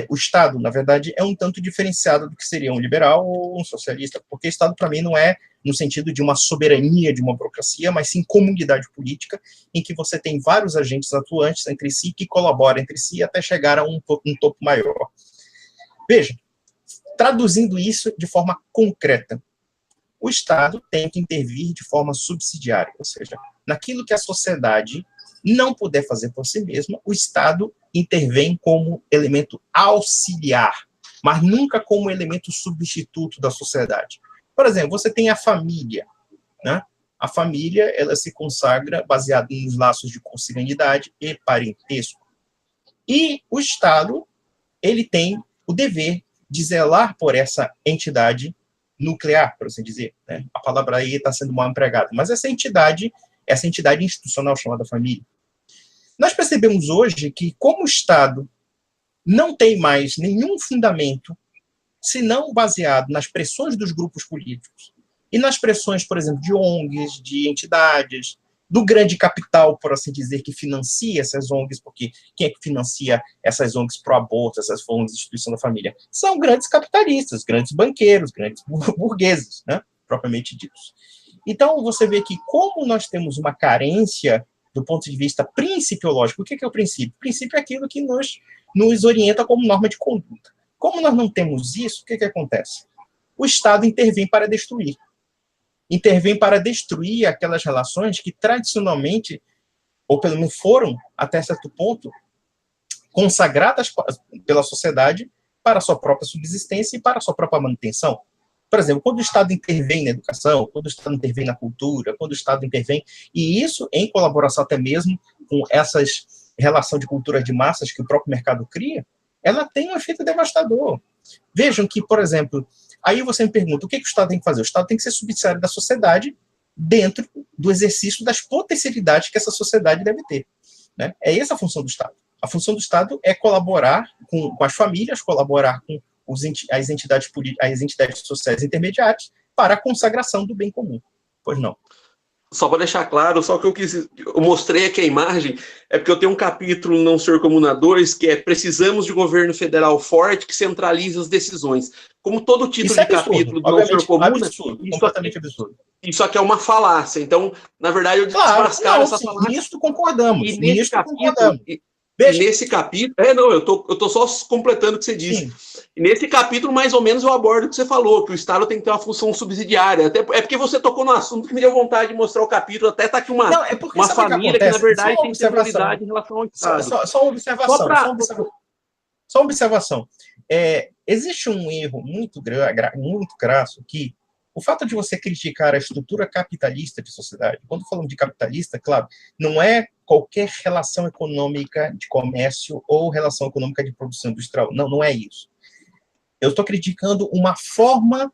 S2: o Estado, na verdade, é um tanto diferenciado do que seria um liberal ou um socialista, porque Estado, para mim, não é no sentido de uma soberania, de uma burocracia, mas sim comunidade política, em que você tem vários agentes atuantes entre si, que colaboram entre si até chegar a um topo maior. Veja, traduzindo isso de forma concreta, o Estado tem que intervir de forma subsidiária, ou seja, naquilo que a sociedade não puder fazer por si mesma, o Estado intervém como elemento auxiliar, mas nunca como elemento substituto da sociedade. Por exemplo, você tem a família, né? A família, ela se consagra baseada nos laços de consanguinidade e parentesco. E o Estado, ele tem o dever de zelar por essa entidade nuclear, por assim dizer, né? A palavra aí está sendo mal empregada, mas essa entidade institucional chamada família. Nós percebemos hoje que, como o Estado não tem mais nenhum fundamento, senão baseado nas pressões dos grupos políticos e nas pressões, por exemplo, de ONGs, de entidades, do grande capital, por assim dizer, que financia essas ONGs, porque quem é que financia essas ONGs pró-aborto, essas ONGs de instituição da família? São grandes capitalistas, grandes banqueiros, grandes burgueses, né, propriamente ditos. Então, você vê que como nós temos uma carência do ponto de vista principiológico, o que é o princípio? O princípio é aquilo que nos orienta como norma de conduta. Como nós não temos isso, o que acontece? O Estado intervém para destruir. Intervém para destruir aquelas relações que tradicionalmente, ou pelo menos foram, até certo ponto, consagradas pela sociedade para a sua própria subsistência e para a sua própria manutenção. Por exemplo, quando o Estado intervém na educação, quando o Estado intervém na cultura, quando o Estado intervém, e isso em colaboração até mesmo com essas relação de cultura de massas que o próprio mercado cria, ela tem um efeito devastador. Vejam que, por exemplo, aí você me pergunta, o que o Estado tem que fazer? O Estado tem que ser subsidiário da sociedade dentro do exercício das potencialidades que essa sociedade deve ter, né? É essa a função do Estado. A função do Estado é colaborar com as famílias, colaborar com as entidades sociais intermediárias para a consagração do bem comum. Pois não.
S1: Só para deixar claro, só que eu mostrei aqui a imagem, é porque eu tenho um capítulo no Não Ser Comuna 2, que é Precisamos de um governo federal forte que centraliza as decisões. Como todo título de capítulo do Não Ser Comuna,
S2: completamente absurdo.
S1: Isso aqui é uma falácia. Então, na verdade, eu desmascaro essa falácia.
S2: Nisso concordamos.
S1: E nesse capítulo... E nesse capítulo... eu tô só completando o que você disse. Sim. E nesse capítulo, mais ou menos, eu abordo o que você falou, que o Estado tem que ter uma função subsidiária. Até, é porque você tocou no assunto que me deu vontade de mostrar o capítulo. Até tá aqui uma família que, na verdade, tem prioridade em relação ao Estado.
S2: Só uma observação. Só uma observação. Existe um erro muito crasso que o fato de você criticar a estrutura capitalista de sociedade, quando falamos de capitalista, claro, não é qualquer relação econômica de comércio ou relação econômica de produção industrial. Não é isso. Eu estou criticando uma forma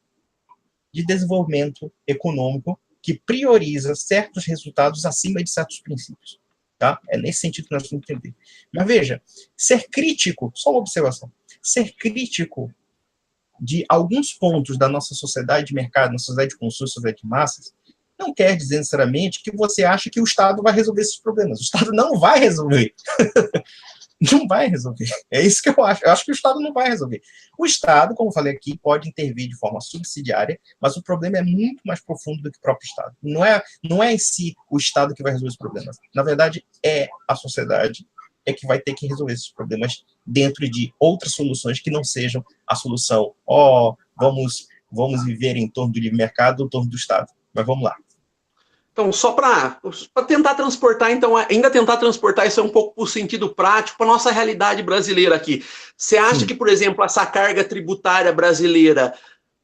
S2: de desenvolvimento econômico que prioriza certos resultados acima de certos princípios. Tá? É nesse sentido que nós temos que entender. Mas veja, ser crítico, só uma observação, ser crítico de alguns pontos da nossa sociedade de mercado, nossa sociedade de consumo, sociedade de massas, não quer dizer necessariamente que você acha que o Estado vai resolver esses problemas. O Estado não vai resolver. Não vai resolver. É isso que eu acho. Eu acho que o Estado não vai resolver. O Estado, como eu falei aqui, pode intervir de forma subsidiária, mas o problema é muito mais profundo do que o próprio Estado. Não é em si o Estado que vai resolver os problemas. Na verdade, é a sociedade que vai ter que resolver esses problemas dentro de outras soluções que não sejam a solução, vamos viver em torno do livre mercado, em torno do Estado. Mas vamos lá.
S1: Então, só para tentar transportar, então, ainda tentar transportar isso um pouco para o sentido prático, para a nossa realidade brasileira aqui. Você acha que, por exemplo, essa carga tributária brasileira,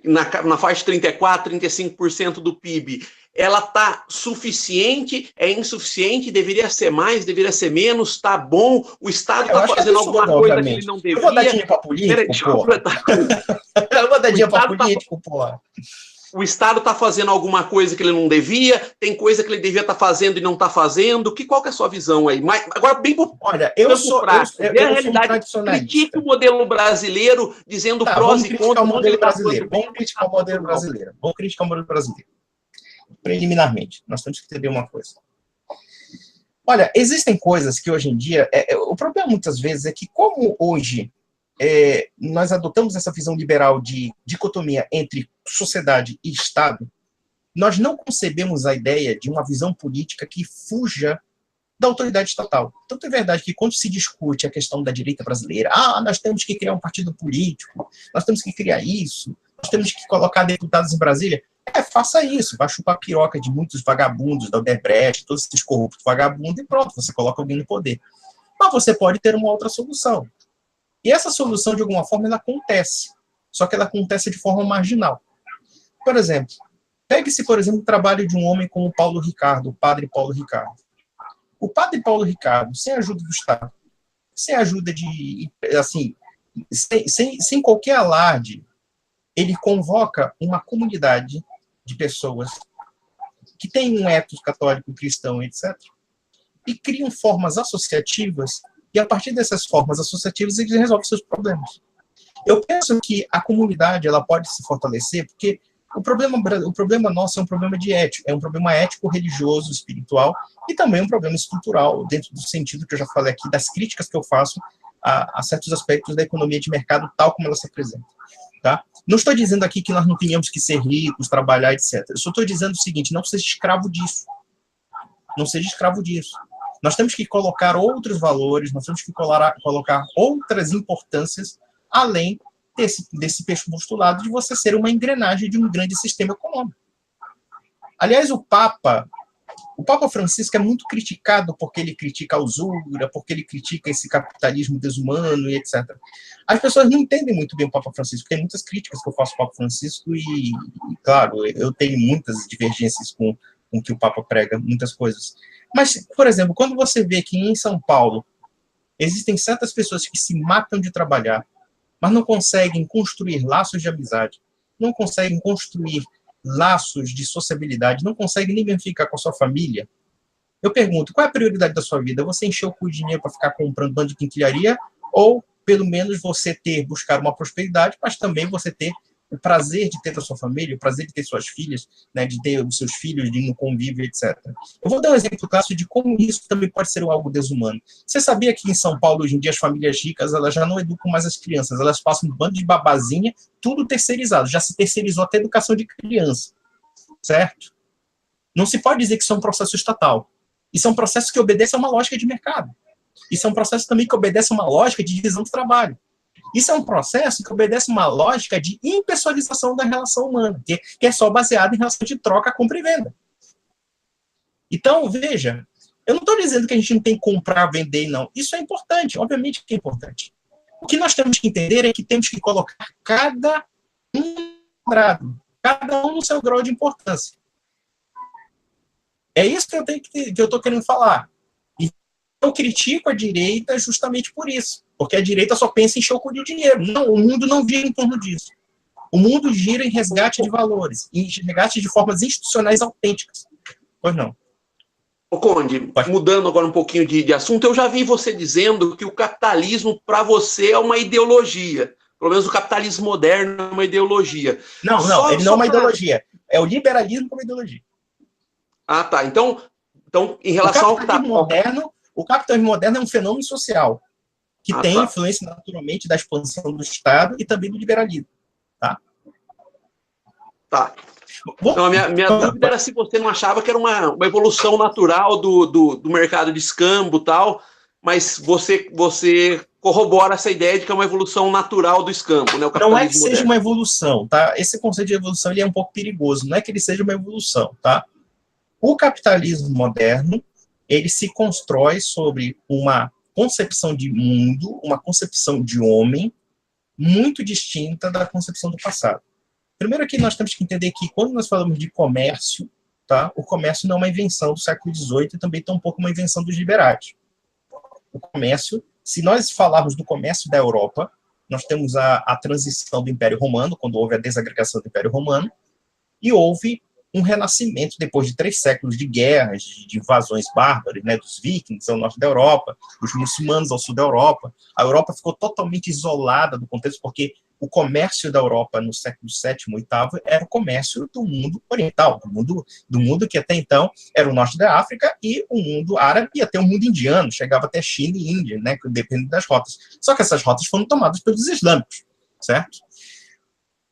S1: na faixa de 34%, 35% do PIB, ela está suficiente, é insuficiente, deveria ser mais, deveria ser menos, está bom, o Estado está fazendo alguma coisa que ele não devia?
S2: Eu vou dar dinheiro para político, porra. Eu vou dar dinheiro para político, porra.
S1: O Estado está fazendo alguma coisa que ele não devia, tem coisa que ele devia estar fazendo e não está fazendo. Qual que é a sua visão aí? Mas, agora, bem por
S2: Olha, eu sou
S1: realidade,
S2: um tradicionalista.
S1: Critique o modelo brasileiro, dizendo prós e contras.
S2: Vamos criticar o modelo brasileiro. Vamos criticar o modelo brasileiro. Preliminarmente, nós temos que entender uma coisa. Olha, existem coisas que hoje em dia... o problema, muitas vezes, é que como hoje... nós adotamos essa visão liberal de dicotomia entre sociedade e Estado, nós não concebemos a ideia de uma visão política que fuja da autoridade estatal. Tanto é verdade que quando se discute a questão da direita brasileira, nós temos que criar um partido político, nós temos que criar isso, nós temos que colocar deputados em Brasília, faça isso, vai chupar a piroca de muitos vagabundos da Odebrecht, todos esses corruptos vagabundos, e pronto, você coloca alguém no poder. Mas você pode ter uma outra solução. E essa solução, de alguma forma, ela acontece. Só que ela acontece de forma marginal. Por exemplo, pegue-se, por exemplo, o trabalho de um homem como o Paulo Ricardo, o padre Paulo Ricardo. O padre Paulo Ricardo, sem a ajuda do Estado, sem a ajuda de... assim, sem qualquer alarde, ele convoca uma comunidade de pessoas que têm um ethos católico, cristão, etc., e criam formas associativas. E a partir dessas formas associativas, eles resolvem seus problemas. Eu penso que a comunidade ela pode se fortalecer, porque o problema nosso é um problema de ética, é um problema ético, religioso, espiritual, e também um problema estrutural, dentro do sentido que eu já falei aqui, das críticas que eu faço a certos aspectos da economia de mercado, tal como ela se apresenta. Tá? Não estou dizendo aqui que nós não tenhamos que ser ricos, trabalhar, etc. Eu só estou dizendo o seguinte, não seja escravo disso. Não seja escravo disso. Nós temos que colocar outros valores, nós temos que colocar outras importâncias, além desse postulado de você ser uma engrenagem de um grande sistema econômico. Aliás, o Papa Francisco é muito criticado porque ele critica a usura, porque ele critica esse capitalismo desumano e etc. As pessoas não entendem muito bem o Papa Francisco. Tem muitas críticas que eu faço ao Papa Francisco e claro, eu tenho muitas divergências com o que o Papa prega, muitas coisas. Mas, por exemplo, quando você vê que em São Paulo existem certas pessoas que se matam de trabalhar, mas não conseguem construir laços de amizade, não conseguem construir laços de sociabilidade, não conseguem nem mesmo ficar com a sua família, eu pergunto, qual é a prioridade da sua vida? Você encher o cu de dinheiro para ficar comprando bando de quinquilharia, ou pelo menos você buscar uma prosperidade, mas também você ter o prazer de ter a sua família, o prazer de ter suas filhas, né, de ter os seus filhos, de ir no convívio, etc. Eu vou dar um exemplo clássico de como isso também pode ser algo desumano. Você sabia que em São Paulo, hoje em dia, as famílias ricas elas já não educam mais as crianças, elas passam um bando de babazinha, tudo terceirizado, já se terceirizou até a educação de criança, certo? Não se pode dizer que isso é um processo estatal. Isso é um processo que obedece a uma lógica de mercado. Isso é um processo também que obedece a uma lógica de divisão do trabalho. Isso é um processo que obedece uma lógica de impessoalização da relação humana, que é só baseada em relação de troca, compra e venda. Então, veja, eu não estou dizendo que a gente não tem que comprar, vender, não. Isso é importante, obviamente que é importante. O que nós temos que entender é que temos que colocar cada um no seu grau de importância. É isso que eu estou querendo falar. E eu critico a direita justamente por isso. Porque a direita só pensa em encher o cu de dinheiro. Não, o mundo não gira em torno disso. O mundo gira em resgate de valores, em resgate de formas institucionais autênticas. Pois não.
S1: Ô, Conde, mudando agora um pouquinho de assunto, eu já vi você dizendo que o capitalismo, para você, é uma ideologia. Pelo menos o capitalismo moderno é uma ideologia.
S2: Não, ele não é uma ideologia. É o liberalismo como ideologia.
S1: Ah, tá. Então em relação
S2: o capitalismo moderno é um fenômeno social que tem influência naturalmente da expansão do Estado e também do liberalismo.
S1: Tá. Então, a minha dúvida era se você não achava que era uma evolução natural do mercado de escambo e tal, mas você corrobora essa ideia de que é uma evolução natural do escambo, né? O
S2: não é que seja uma evolução, tá? Esse conceito de evolução ele é um pouco perigoso, não é que ele seja uma evolução, tá? O capitalismo moderno, ele se constrói sobre uma concepção de mundo, uma concepção de homem, muito distinta da concepção do passado. Primeiro que nós temos que entender que quando nós falamos de comércio, tá, o comércio não é uma invenção do século XVIII e também tampouco uma invenção dos liberais. O comércio, se nós falarmos do comércio da Europa, nós temos a transição do Império Romano, quando houve a desagregação do Império Romano, e houve um renascimento depois de 3 séculos de guerras, de invasões bárbaras, né, dos vikings ao norte da Europa, dos muçulmanos ao sul da Europa. A Europa ficou totalmente isolada do contexto, porque o comércio da Europa no século VII e VIII era o comércio do mundo oriental, do mundo que até então era o norte da África e o mundo árabe e até o mundo indiano, chegava até China e Índia, né, dependendo das rotas. Só que essas rotas foram tomadas pelos islâmicos, certo?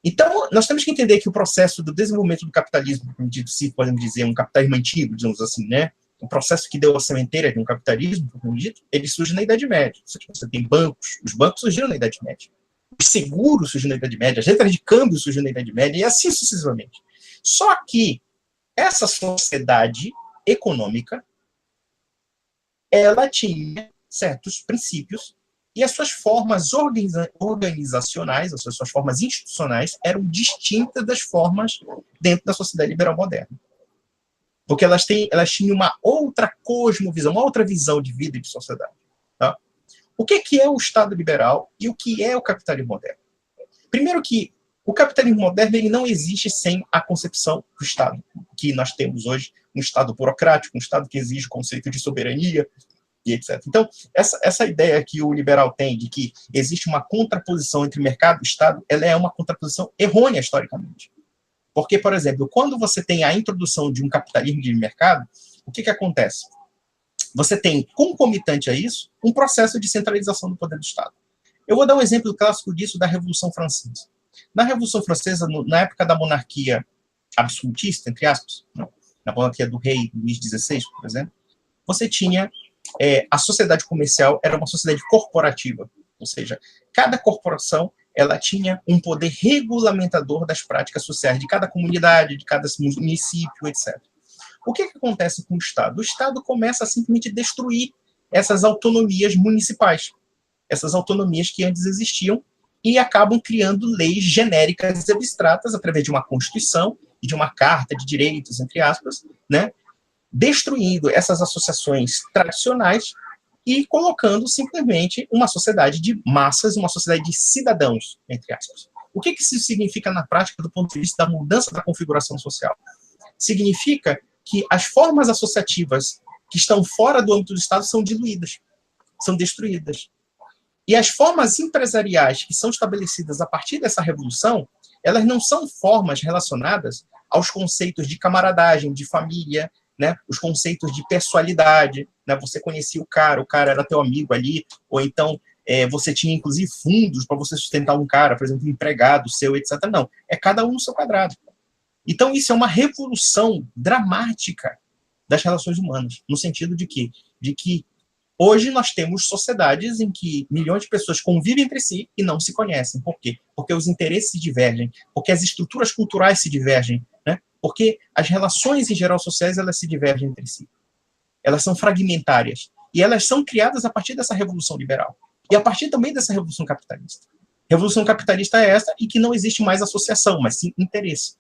S2: Então, nós temos que entender que o processo do desenvolvimento do capitalismo, se podemos dizer, um capitalismo antigo, digamos assim, né? O processo que deu a sementeira de um capitalismo, como dito, ele surge na Idade Média. Você tem bancos, os bancos surgiram na Idade Média. Os seguros surgiram na Idade Média, as letras de câmbio surgiram na Idade Média, e assim sucessivamente. Só que essa sociedade econômica, ela tinha certos princípios e as suas formas organizacionais, as suas formas institucionais, eram distintas das formas dentro da sociedade liberal moderna. Porque elas tinham uma outra cosmovisão, uma outra visão de vida e de sociedade. Tá? O que é o Estado liberal e o que é o capitalismo moderno? Primeiro que o capitalismo moderno ele não existe sem a concepção do Estado, que nós temos hoje, um Estado burocrático, um Estado que exige o conceito de soberania, e etc. Então, essa ideia que o liberal tem de que existe uma contraposição entre mercado e Estado, ela é uma contraposição errônea historicamente. Porque, por exemplo, quando você tem a introdução de um capitalismo de mercado, o que acontece? Você tem, concomitante a isso, um processo de centralização do poder do Estado. Eu vou dar um exemplo clássico disso da Revolução Francesa. Na Revolução Francesa, na época da monarquia absolutista, entre aspas, na monarquia do rei Luís XVI, por exemplo, você tinha a sociedade comercial era uma sociedade corporativa, ou seja, cada corporação ela tinha um poder regulamentador das práticas sociais de cada comunidade, de cada município, etc. O que acontece com o Estado? O Estado começa a simplesmente destruir essas autonomias municipais, essas autonomias que antes existiam, e acabam criando leis genéricas e abstratas através de uma Constituição e de uma Carta de Direitos, entre aspas, né? Destruindo essas associações tradicionais e colocando simplesmente uma sociedade de massas, uma sociedade de cidadãos, entre aspas. O que isso significa na prática do ponto de vista da mudança da configuração social? Significa que as formas associativas que estão fora do âmbito do Estado são diluídas, são destruídas. E as formas empresariais que são estabelecidas a partir dessa revolução, elas não são formas relacionadas aos conceitos de camaradagem, de família, né, os conceitos de pessoalidade, né, você conhecia o cara era teu amigo ali, ou então você tinha, inclusive, fundos para você sustentar um cara, por exemplo, um empregado seu, etc. Não, é cada um no seu quadrado. Então, isso é uma revolução dramática das relações humanas, no sentido de que hoje nós temos sociedades em que milhões de pessoas convivem entre si e não se conhecem. Por quê? Porque os interesses se divergem, porque as estruturas culturais se divergem, né? Porque as relações, em geral, sociais, elas se divergem entre si. Elas são fragmentárias. E elas são criadas a partir dessa revolução liberal. E a partir também dessa revolução capitalista. Revolução capitalista é essa e que não existe mais associação, mas sim interesse.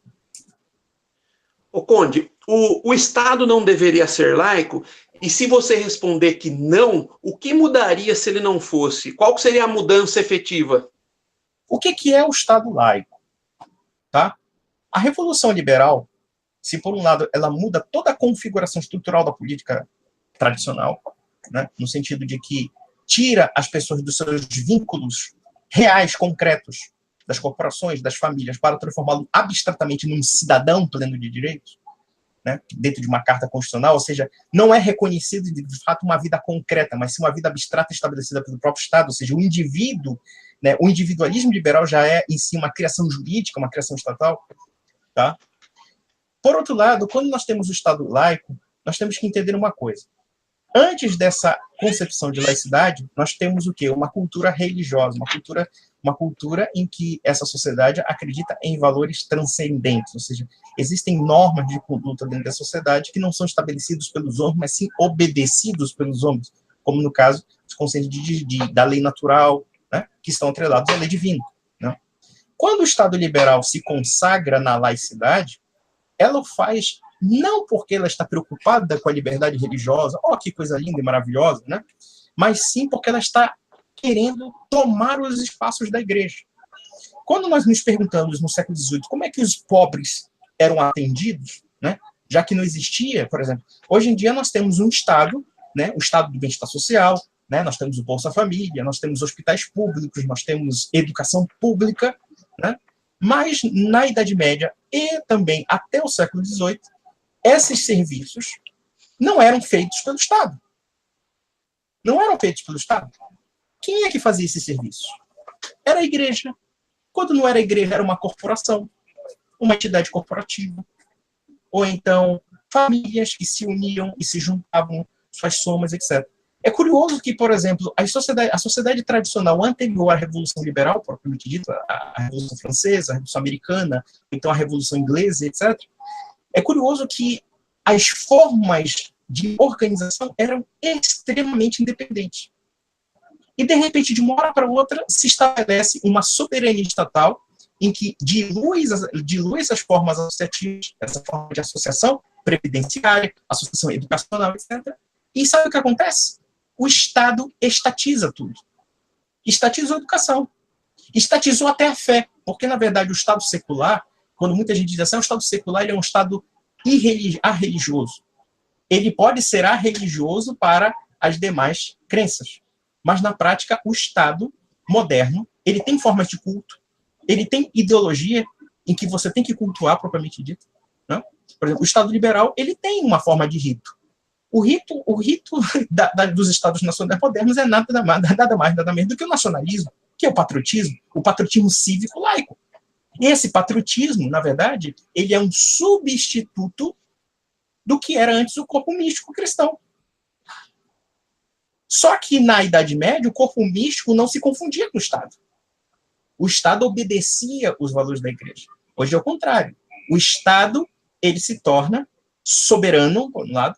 S1: Ô Conde, o Estado não deveria ser laico? E se você responder que não, o que mudaria se ele não fosse? Qual seria a mudança efetiva?
S2: O que é o Estado laico? tá? A Revolução Liberal, se por um lado ela muda toda a configuração estrutural da política tradicional, né, no sentido de que tira as pessoas dos seus vínculos reais, concretos, das corporações, das famílias, para transformá-lo abstratamente num cidadão pleno de direitos, né, dentro de uma carta constitucional, ou seja, não é reconhecido de fato uma vida concreta, mas sim uma vida abstrata estabelecida pelo próprio Estado, ou seja, o indivíduo, né, o individualismo liberal já é em si uma criação jurídica, uma criação estatal, tá? Por outro lado, quando nós temos o Estado laico, nós temos que entender uma coisa. Antes dessa concepção de laicidade, nós temos o quê? Uma cultura religiosa, uma cultura em que essa sociedade acredita em valores transcendentes, ou seja, existem normas de conduta dentro da sociedade que não são estabelecidos pelos homens, mas sim obedecidos pelos homens, como no caso dos conceitos da lei natural, né, que estão atrelados à lei divina. Né? Quando o Estado liberal se consagra na laicidade, ela o faz não porque ela está preocupada com a liberdade religiosa, que coisa linda e maravilhosa, né? Mas sim porque ela está querendo tomar os espaços da igreja. Quando nós nos perguntamos no século XVIII como é que os pobres eram atendidos, né? Já que não existia, por exemplo, hoje em dia nós temos um Estado, né? O Estado do bem-estar social, né? Nós temos o Bolsa Família, nós temos hospitais públicos, nós temos educação pública, né? Mas na Idade Média e também até o século XVIII, esses serviços não eram feitos pelo Estado. Não eram feitos pelo Estado. Quem é que fazia esse serviço? Era a igreja. Quando não era a igreja, era uma corporação, uma entidade corporativa. Ou então, famílias que se uniam e se juntavam, suas somas, etc. É curioso que, por exemplo, a sociedade tradicional anterior à Revolução Liberal, propriamente dita, a Revolução Francesa, a Revolução Americana, então a Revolução Inglesa, etc., é curioso que as formas de organização eram extremamente independentes. E, de repente, de uma hora para outra, se estabelece uma soberania estatal em que dilui as formas associativas, essa forma de associação previdenciária, associação educacional, etc. E sabe o que acontece? O Estado estatiza tudo. Estatizou a educação. Estatizou até a fé. Porque, na verdade, o Estado secular, quando muita gente diz assim, o Estado secular ele é um Estado arreligioso. Ele pode ser arreligioso para as demais crenças. Mas, na prática, o Estado moderno, ele tem formas de culto, ele tem ideologia em que você tem que cultuar, propriamente dito. Né? Por exemplo, o Estado liberal, ele tem uma forma de rito. O rito dos Estados nacionais modernos é nada mais, nada menos do que o nacionalismo, que é o patriotismo cívico laico. E esse patriotismo, na verdade, ele é um substituto do que era antes o corpo místico cristão. Só que na Idade Média, o corpo místico não se confundia com o Estado. O Estado obedecia os valores da igreja. Hoje é o contrário. O Estado, ele se torna soberano, por um lado,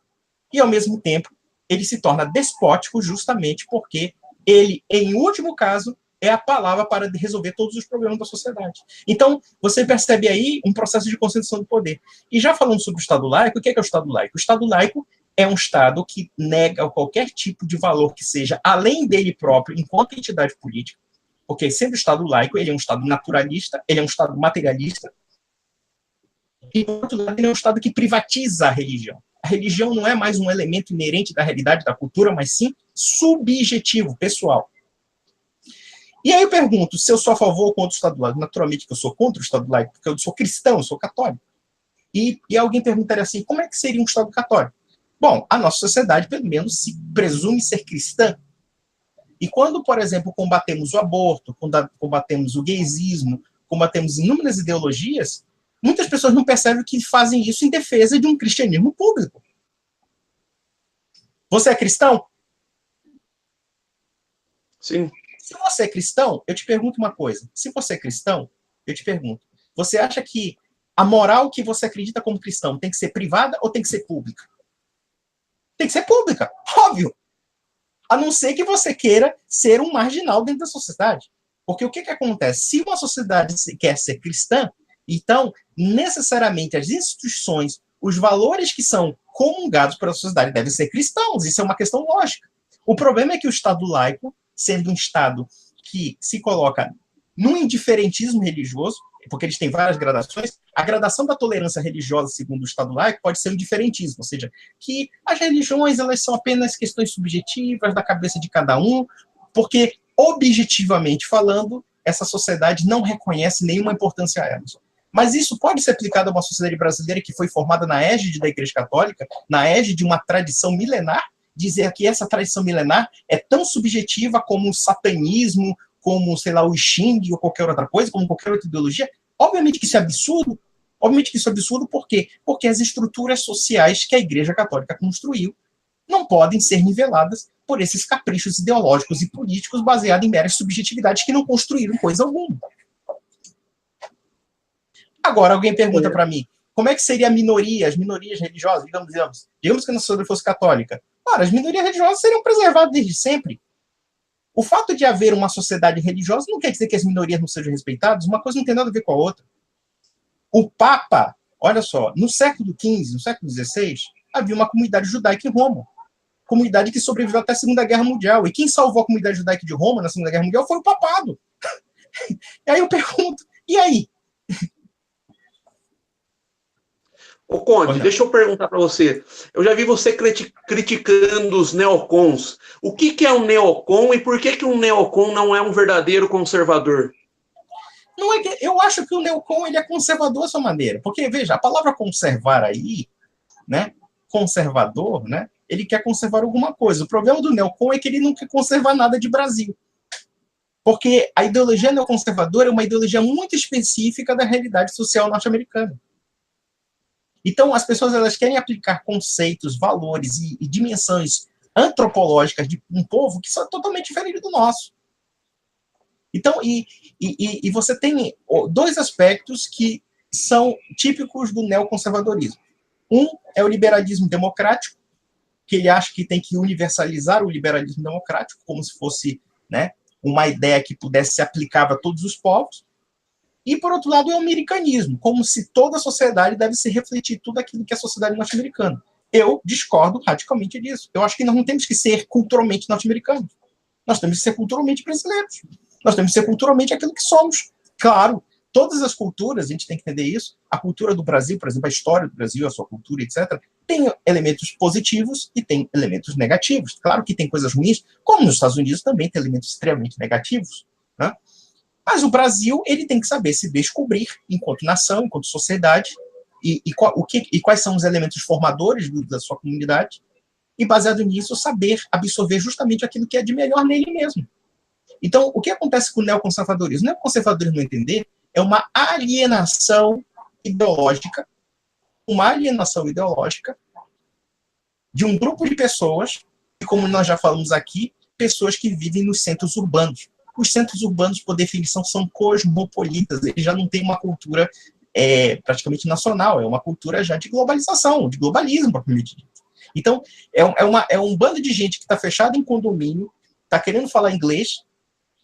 S2: e, ao mesmo tempo, ele se torna despótico justamente porque ele, em último caso, é a palavra para resolver todos os problemas da sociedade. Então, você percebe aí um processo de concentração do poder. E já falando sobre o Estado laico, o que é o Estado laico? O Estado laico é um Estado que nega qualquer tipo de valor que seja além dele próprio, enquanto entidade política, porque sendo o Estado laico, ele é um Estado naturalista, ele é um Estado materialista, e, por outro lado, ele é um Estado que privatiza a religião. A religião não é mais um elemento inerente da realidade, da cultura, mas sim subjetivo, pessoal. E aí eu pergunto, se eu sou a favor ou contra o Estado laico? Naturalmente que eu sou contra o Estado laico, porque eu sou cristão, eu sou católico. E alguém perguntaria assim, como é que seria um Estado católico? Bom, a nossa sociedade, pelo menos, se presume ser cristã. E quando, por exemplo, combatemos o aborto, combatemos o gaysismo, combatemos inúmeras ideologias, muitas pessoas não percebem que fazem isso em defesa de um cristianismo público. Você é cristão?
S1: Sim.
S2: Se você é cristão, eu te pergunto uma coisa. Se você é cristão, eu te pergunto, você acha que a moral que você acredita como cristão tem que ser privada ou tem que ser pública? Tem que ser pública, óbvio. A não ser que você queira ser um marginal dentro da sociedade. Porque o que acontece? Se uma sociedade quer ser cristã, então, necessariamente, as instituições, os valores que são comungados pela sociedade devem ser cristãos. Isso é uma questão lógica. O problema é que o Estado laico, sendo um Estado que se coloca num indiferentismo religioso, porque eles têm várias gradações, a gradação da tolerância religiosa, segundo o Estado laico, pode ser o indiferentismo, ou seja, que as religiões elas são apenas questões subjetivas da cabeça de cada um, porque, objetivamente falando, essa sociedade não reconhece nenhuma importância a elas. Mas isso pode ser aplicado a uma sociedade brasileira que foi formada na égide da Igreja Católica, na égide de uma tradição milenar, dizer que essa tradição milenar é tão subjetiva como o satanismo, como, sei lá, o Xing ou qualquer outra coisa, como qualquer outra ideologia. Obviamente que isso é absurdo. Obviamente que isso é absurdo por quê? Porque as estruturas sociais que a Igreja Católica construiu não podem ser niveladas por esses caprichos ideológicos e políticos baseados em meras subjetividades que não construíram coisa alguma. Agora, alguém pergunta para mim, como é que seria as minorias religiosas, digamos que a nossa sociedade fosse católica? Ora, as minorias religiosas seriam preservadas desde sempre. O fato de haver uma sociedade religiosa não quer dizer que as minorias não sejam respeitadas, uma coisa não tem nada a ver com a outra. O Papa, olha só, no século XV, no século XVI, havia uma comunidade judaica em Roma, comunidade que sobreviveu até a Segunda Guerra Mundial, e quem salvou a comunidade judaica de Roma na Segunda Guerra Mundial foi o papado. E aí eu pergunto, e aí?
S1: Ô, Conde, deixa eu perguntar para você. Eu já vi você criticando os neocons. O que é um neocon e por que um neocon não é um verdadeiro conservador?
S2: Não é que, eu acho que o neocon ele é conservador à sua maneira. Porque, veja, a palavra conservar aí, né, conservador, né, ele quer conservar alguma coisa. O problema do neocon é que ele não quer conservar nada de Brasil. Porque a ideologia neoconservadora é uma ideologia muito específica da realidade social norte-americana. Então, as pessoas elas querem aplicar conceitos, valores e dimensões antropológicas de um povo que são totalmente diferentes do nosso. Então, e você tem dois aspectos que são típicos do neoconservadorismo. Um é o liberalismo democrático, que ele acha que tem que universalizar o liberalismo democrático, como se fosse, né, uma ideia que pudesse ser aplicável a todos os povos. E, por outro lado, é o americanismo, como se toda a sociedade deve se refletir tudo aquilo que é a sociedade norte-americana. Eu discordo radicalmente disso. Eu acho que nós não temos que ser culturalmente norte-americanos. Nós temos que ser culturalmente brasileiros. Nós temos que ser culturalmente aquilo que somos. Claro, todas as culturas, a gente tem que entender isso. A cultura do Brasil, por exemplo, a história do Brasil, a sua cultura, etc., tem elementos positivos e tem elementos negativos. Claro que tem coisas ruins, como nos Estados Unidos também tem elementos extremamente negativos, né? Mas o Brasil ele tem que saber se descobrir enquanto nação, enquanto sociedade, e quais são os elementos formadores da sua comunidade, e baseado nisso, saber absorver justamente aquilo que é de melhor nele mesmo. Então, o que acontece com o neoconservadorismo? O neoconservadorismo, não entender, é uma alienação ideológica de um grupo de pessoas, e como nós já falamos aqui, pessoas que vivem nos centros urbanos. Os centros urbanos, por definição, são cosmopolitas, eles já não têm uma cultura praticamente nacional, é uma cultura já de globalização, de globalismo, propriamente dito. Então, é um bando de gente que está fechado em condomínio, está querendo falar inglês,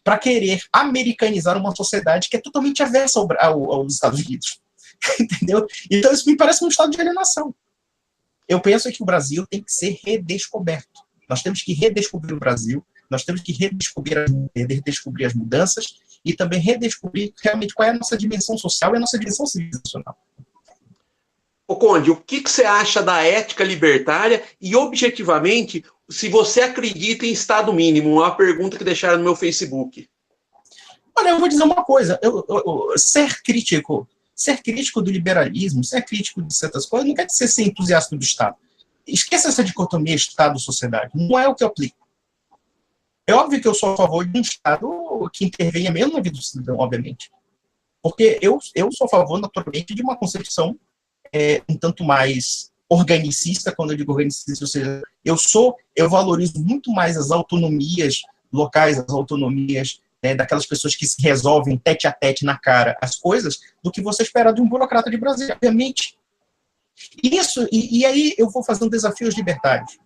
S2: para querer americanizar uma sociedade que é totalmente aversa aos Estados Unidos. Entendeu? Então, isso me parece um estado de alienação. Eu penso que o Brasil tem que ser redescoberto. Nós temos que redescobrir o Brasil, nós temos que redescobrir as mudanças e também redescobrir realmente qual é a nossa dimensão social e a nossa dimensão civilizacional.
S1: Ô Conde, o que você acha da ética libertária e, objetivamente, se você acredita em Estado mínimo? Uma pergunta que deixaram no meu Facebook.
S2: Olha, eu vou dizer uma coisa. Ser crítico do liberalismo, ser crítico de certas coisas, não quer dizer ser entusiasta do Estado. Esqueça essa dicotomia Estado-sociedade. Não é o que eu aplico. É óbvio que eu sou a favor de um Estado que intervenha mesmo na vida do cidadão, obviamente. Porque eu sou a favor, naturalmente, de uma concepção um tanto mais organicista, quando eu digo organicista, ou seja, eu valorizo muito mais as autonomias locais, as autonomias daquelas pessoas que se resolvem tete a tete na cara as coisas, do que você espera de um burocrata de Brasília, obviamente. E aí eu vou fazer um desafio aos libertários,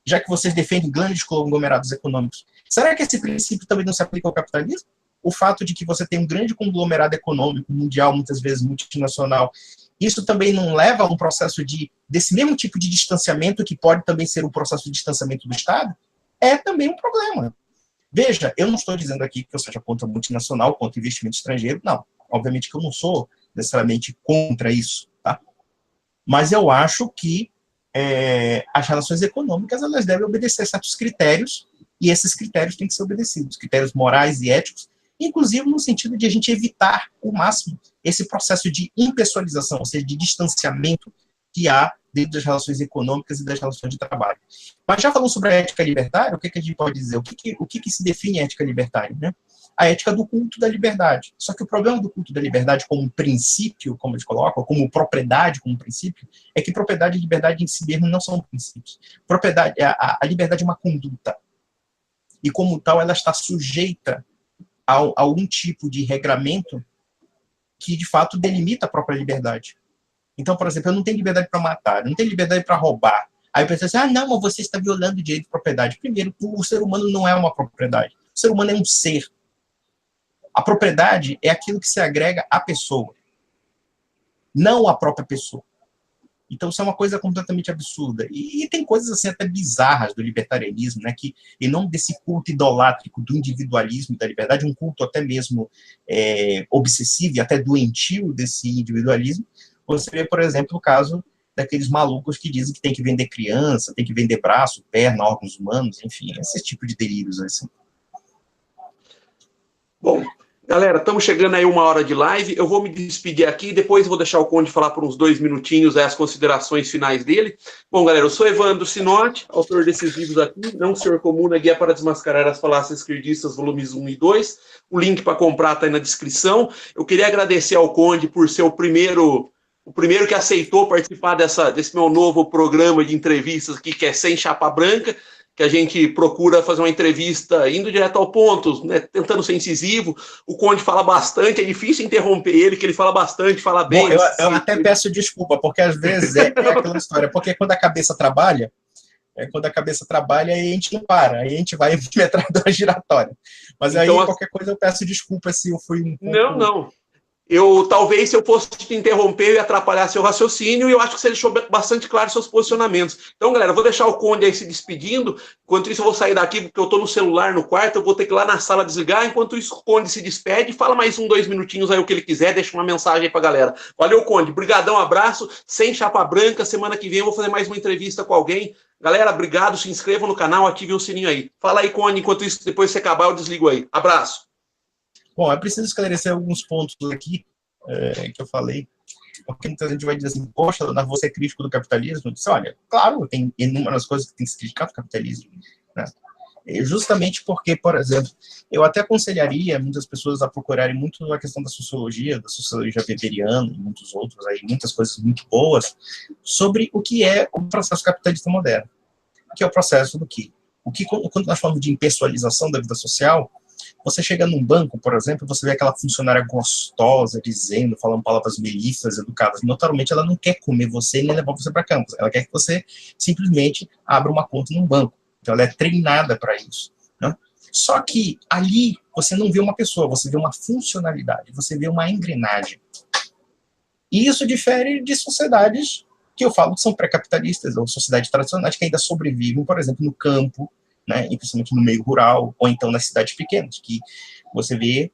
S2: já que vocês defendem grandes conglomerados econômicos. Será que esse princípio também não se aplica ao capitalismo? O fato de que você tem um grande conglomerado econômico, mundial, muitas vezes multinacional, isso também não leva a um processo desse mesmo tipo de distanciamento, que pode também ser um processo de distanciamento do Estado? É também um problema. Veja, eu não estou dizendo aqui que eu seja contra multinacional, contra investimento estrangeiro, não. Obviamente que eu não sou necessariamente contra isso, tá? Mas eu acho que as relações econômicas elas devem obedecer a certos critérios, e esses critérios têm que ser obedecidos, critérios morais e éticos, inclusive no sentido de a gente evitar ao máximo esse processo de impessoalização, ou seja, de distanciamento que há dentro das relações econômicas e das relações de trabalho. Mas já falando sobre a ética libertária, o que a gente pode dizer? O que se define a ética libertária, né? A ética do culto da liberdade. Só que o problema do culto da liberdade como princípio, como eles colocam, como propriedade como princípio, é que propriedade e liberdade em si mesmo não são princípios. A liberdade é uma conduta. E como tal, ela está sujeita a algum tipo de regramento que, de fato, delimita a própria liberdade. Então, por exemplo, eu não tenho liberdade para matar, eu não tenho liberdade para roubar. Aí eu penso assim, não, mas você está violando o direito de propriedade. Primeiro, o ser humano não é uma propriedade. O ser humano é um ser. A propriedade é aquilo que se agrega à pessoa, não à própria pessoa. Então, isso é uma coisa completamente absurda. E tem coisas assim até bizarras do libertarianismo, né, que, em nome desse culto idolátrico do individualismo e da liberdade, um culto até mesmo obsessivo e até doentio desse individualismo, você vê, por exemplo, o caso daqueles malucos que dizem que tem que vender criança, tem que vender braço, perna, órgãos humanos, enfim, esse tipo de delírios assim.
S1: Bom, galera, estamos chegando aí 1 hora de live. Eu vou me despedir aqui, depois vou deixar o Conde falar por uns 2 minutinhos as considerações finais dele. Bom, galera, eu sou Evandro Sinotti, autor desses livros aqui, Não Senhor Comuna, Guia para Desmascarar as Falácias Esquerdistas, volumes 1 e 2. O link para comprar está aí na descrição. Eu queria agradecer ao Conde por ser o primeiro que aceitou participar desse meu novo programa de entrevistas aqui, que é Sem Chapa Branca, que a gente procura fazer uma entrevista indo direto ao ponto, né, tentando ser incisivo. O Conde fala bastante, é difícil interromper ele, que ele fala bastante, fala bem.
S2: Bom, eu até peço desculpa, porque às vezes é aquela história, porque quando a cabeça trabalha, aí a gente não para, aí a gente vai metralhadora giratória. Mas então, aí, qualquer coisa, eu peço desculpa se eu fui um pouco...
S1: Não. Talvez, se eu fosse te interromper, eu ia atrapalhar seu raciocínio, e eu acho que você deixou bastante claro seus posicionamentos. Então, galera, eu vou deixar o Conde aí se despedindo. Enquanto isso, eu vou sair daqui, porque eu estou no celular, no quarto, eu vou ter que ir lá na sala desligar. Enquanto isso, o Conde se despede, fala mais 2 minutinhos aí o que ele quiser, deixa uma mensagem aí pra galera. Valeu, Conde. Brigadão, abraço. Sem chapa branca, semana que vem eu vou fazer mais uma entrevista com alguém. Galera, obrigado, se inscrevam no canal, ativem o sininho aí. Fala aí, Conde, enquanto isso, depois que você acabar, eu desligo aí. Abraço.
S2: Bom, é preciso esclarecer alguns pontos aqui que eu falei, porque muita gente vai dizer assim, poxa, você é crítico do capitalismo? Eu disse, olha, claro, tem inúmeras coisas que tem que se criticar do capitalismo, né? Justamente porque, por exemplo, eu até aconselharia muitas pessoas a procurarem muito a questão da sociologia weberiana e muitos outros aí, muitas coisas muito boas, sobre o que é o processo capitalista moderno, que é o processo do que? Quando nós falamos de impessoalização da vida social, você chega num banco, por exemplo, você vê aquela funcionária gostosa, dizendo, falando palavras melíferas, educadas. Naturalmente, ela não quer comer você nem levar você para campus. Ela quer que você simplesmente abra uma conta num banco. Então, ela é treinada para isso, né? Só que ali você não vê uma pessoa, você vê uma funcionalidade, você vê uma engrenagem. E isso difere de sociedades que eu falo que são pré-capitalistas, ou sociedades tradicionais que ainda sobrevivem, por exemplo, no campo, né, e principalmente no meio rural, ou então nas cidades pequenas, que você vê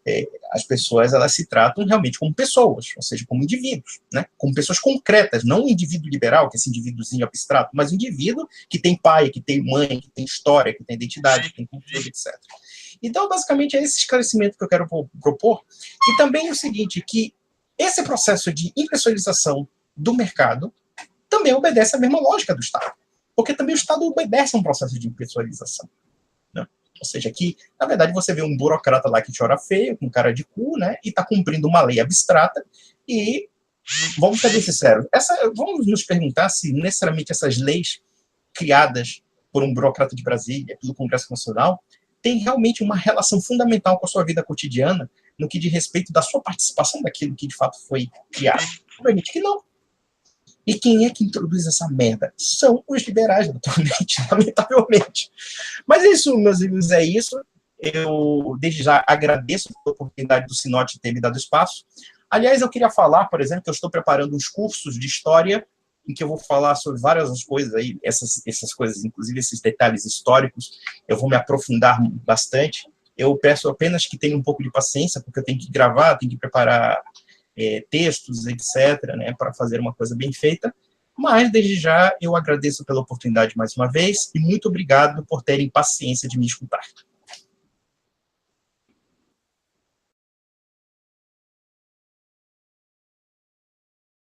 S2: as pessoas, elas se tratam realmente como pessoas, ou seja, como indivíduos, né, como pessoas concretas, não um indivíduo liberal, que é esse indivíduozinho abstrato, mas um indivíduo que tem pai, que tem mãe, que tem história, que tem identidade, que tem cultura, etc. Então, basicamente, é esse esclarecimento que eu quero propor, e também o seguinte, que esse processo de impessoalização do mercado também obedece à mesma lógica do Estado. Porque também o Estado obedece a um processo de impessoalização, né? Ou seja, que, na verdade, você vê um burocrata lá que chora feio, com cara de cu, né? E está cumprindo uma lei abstrata. E, vamos ser bem sinceros, vamos nos perguntar se necessariamente essas leis criadas por um burocrata de Brasília, pelo Congresso Nacional, têm realmente uma relação fundamental com a sua vida cotidiana, no que diz respeito da sua participação daquilo que, de fato, foi criado. Obviamente que não. E quem é que introduz essa merda? São os liberais, naturalmente, lamentavelmente. Mas é isso, meus amigos, é isso. Eu, desde já, agradeço a oportunidade do Sinotti ter me dado espaço. Aliás, eu queria falar, por exemplo, que eu estou preparando uns cursos de história, em que eu vou falar sobre várias coisas aí, essas coisas, inclusive esses detalhes históricos, eu vou me aprofundar bastante, Eu peço apenas que tenha um pouco de paciência, porque eu tenho que gravar, tenho que preparar textos, etc., né, para fazer uma coisa bem feita. Mas, desde já, eu agradeço pela oportunidade mais uma vez e muito obrigado por terem paciência de me escutar.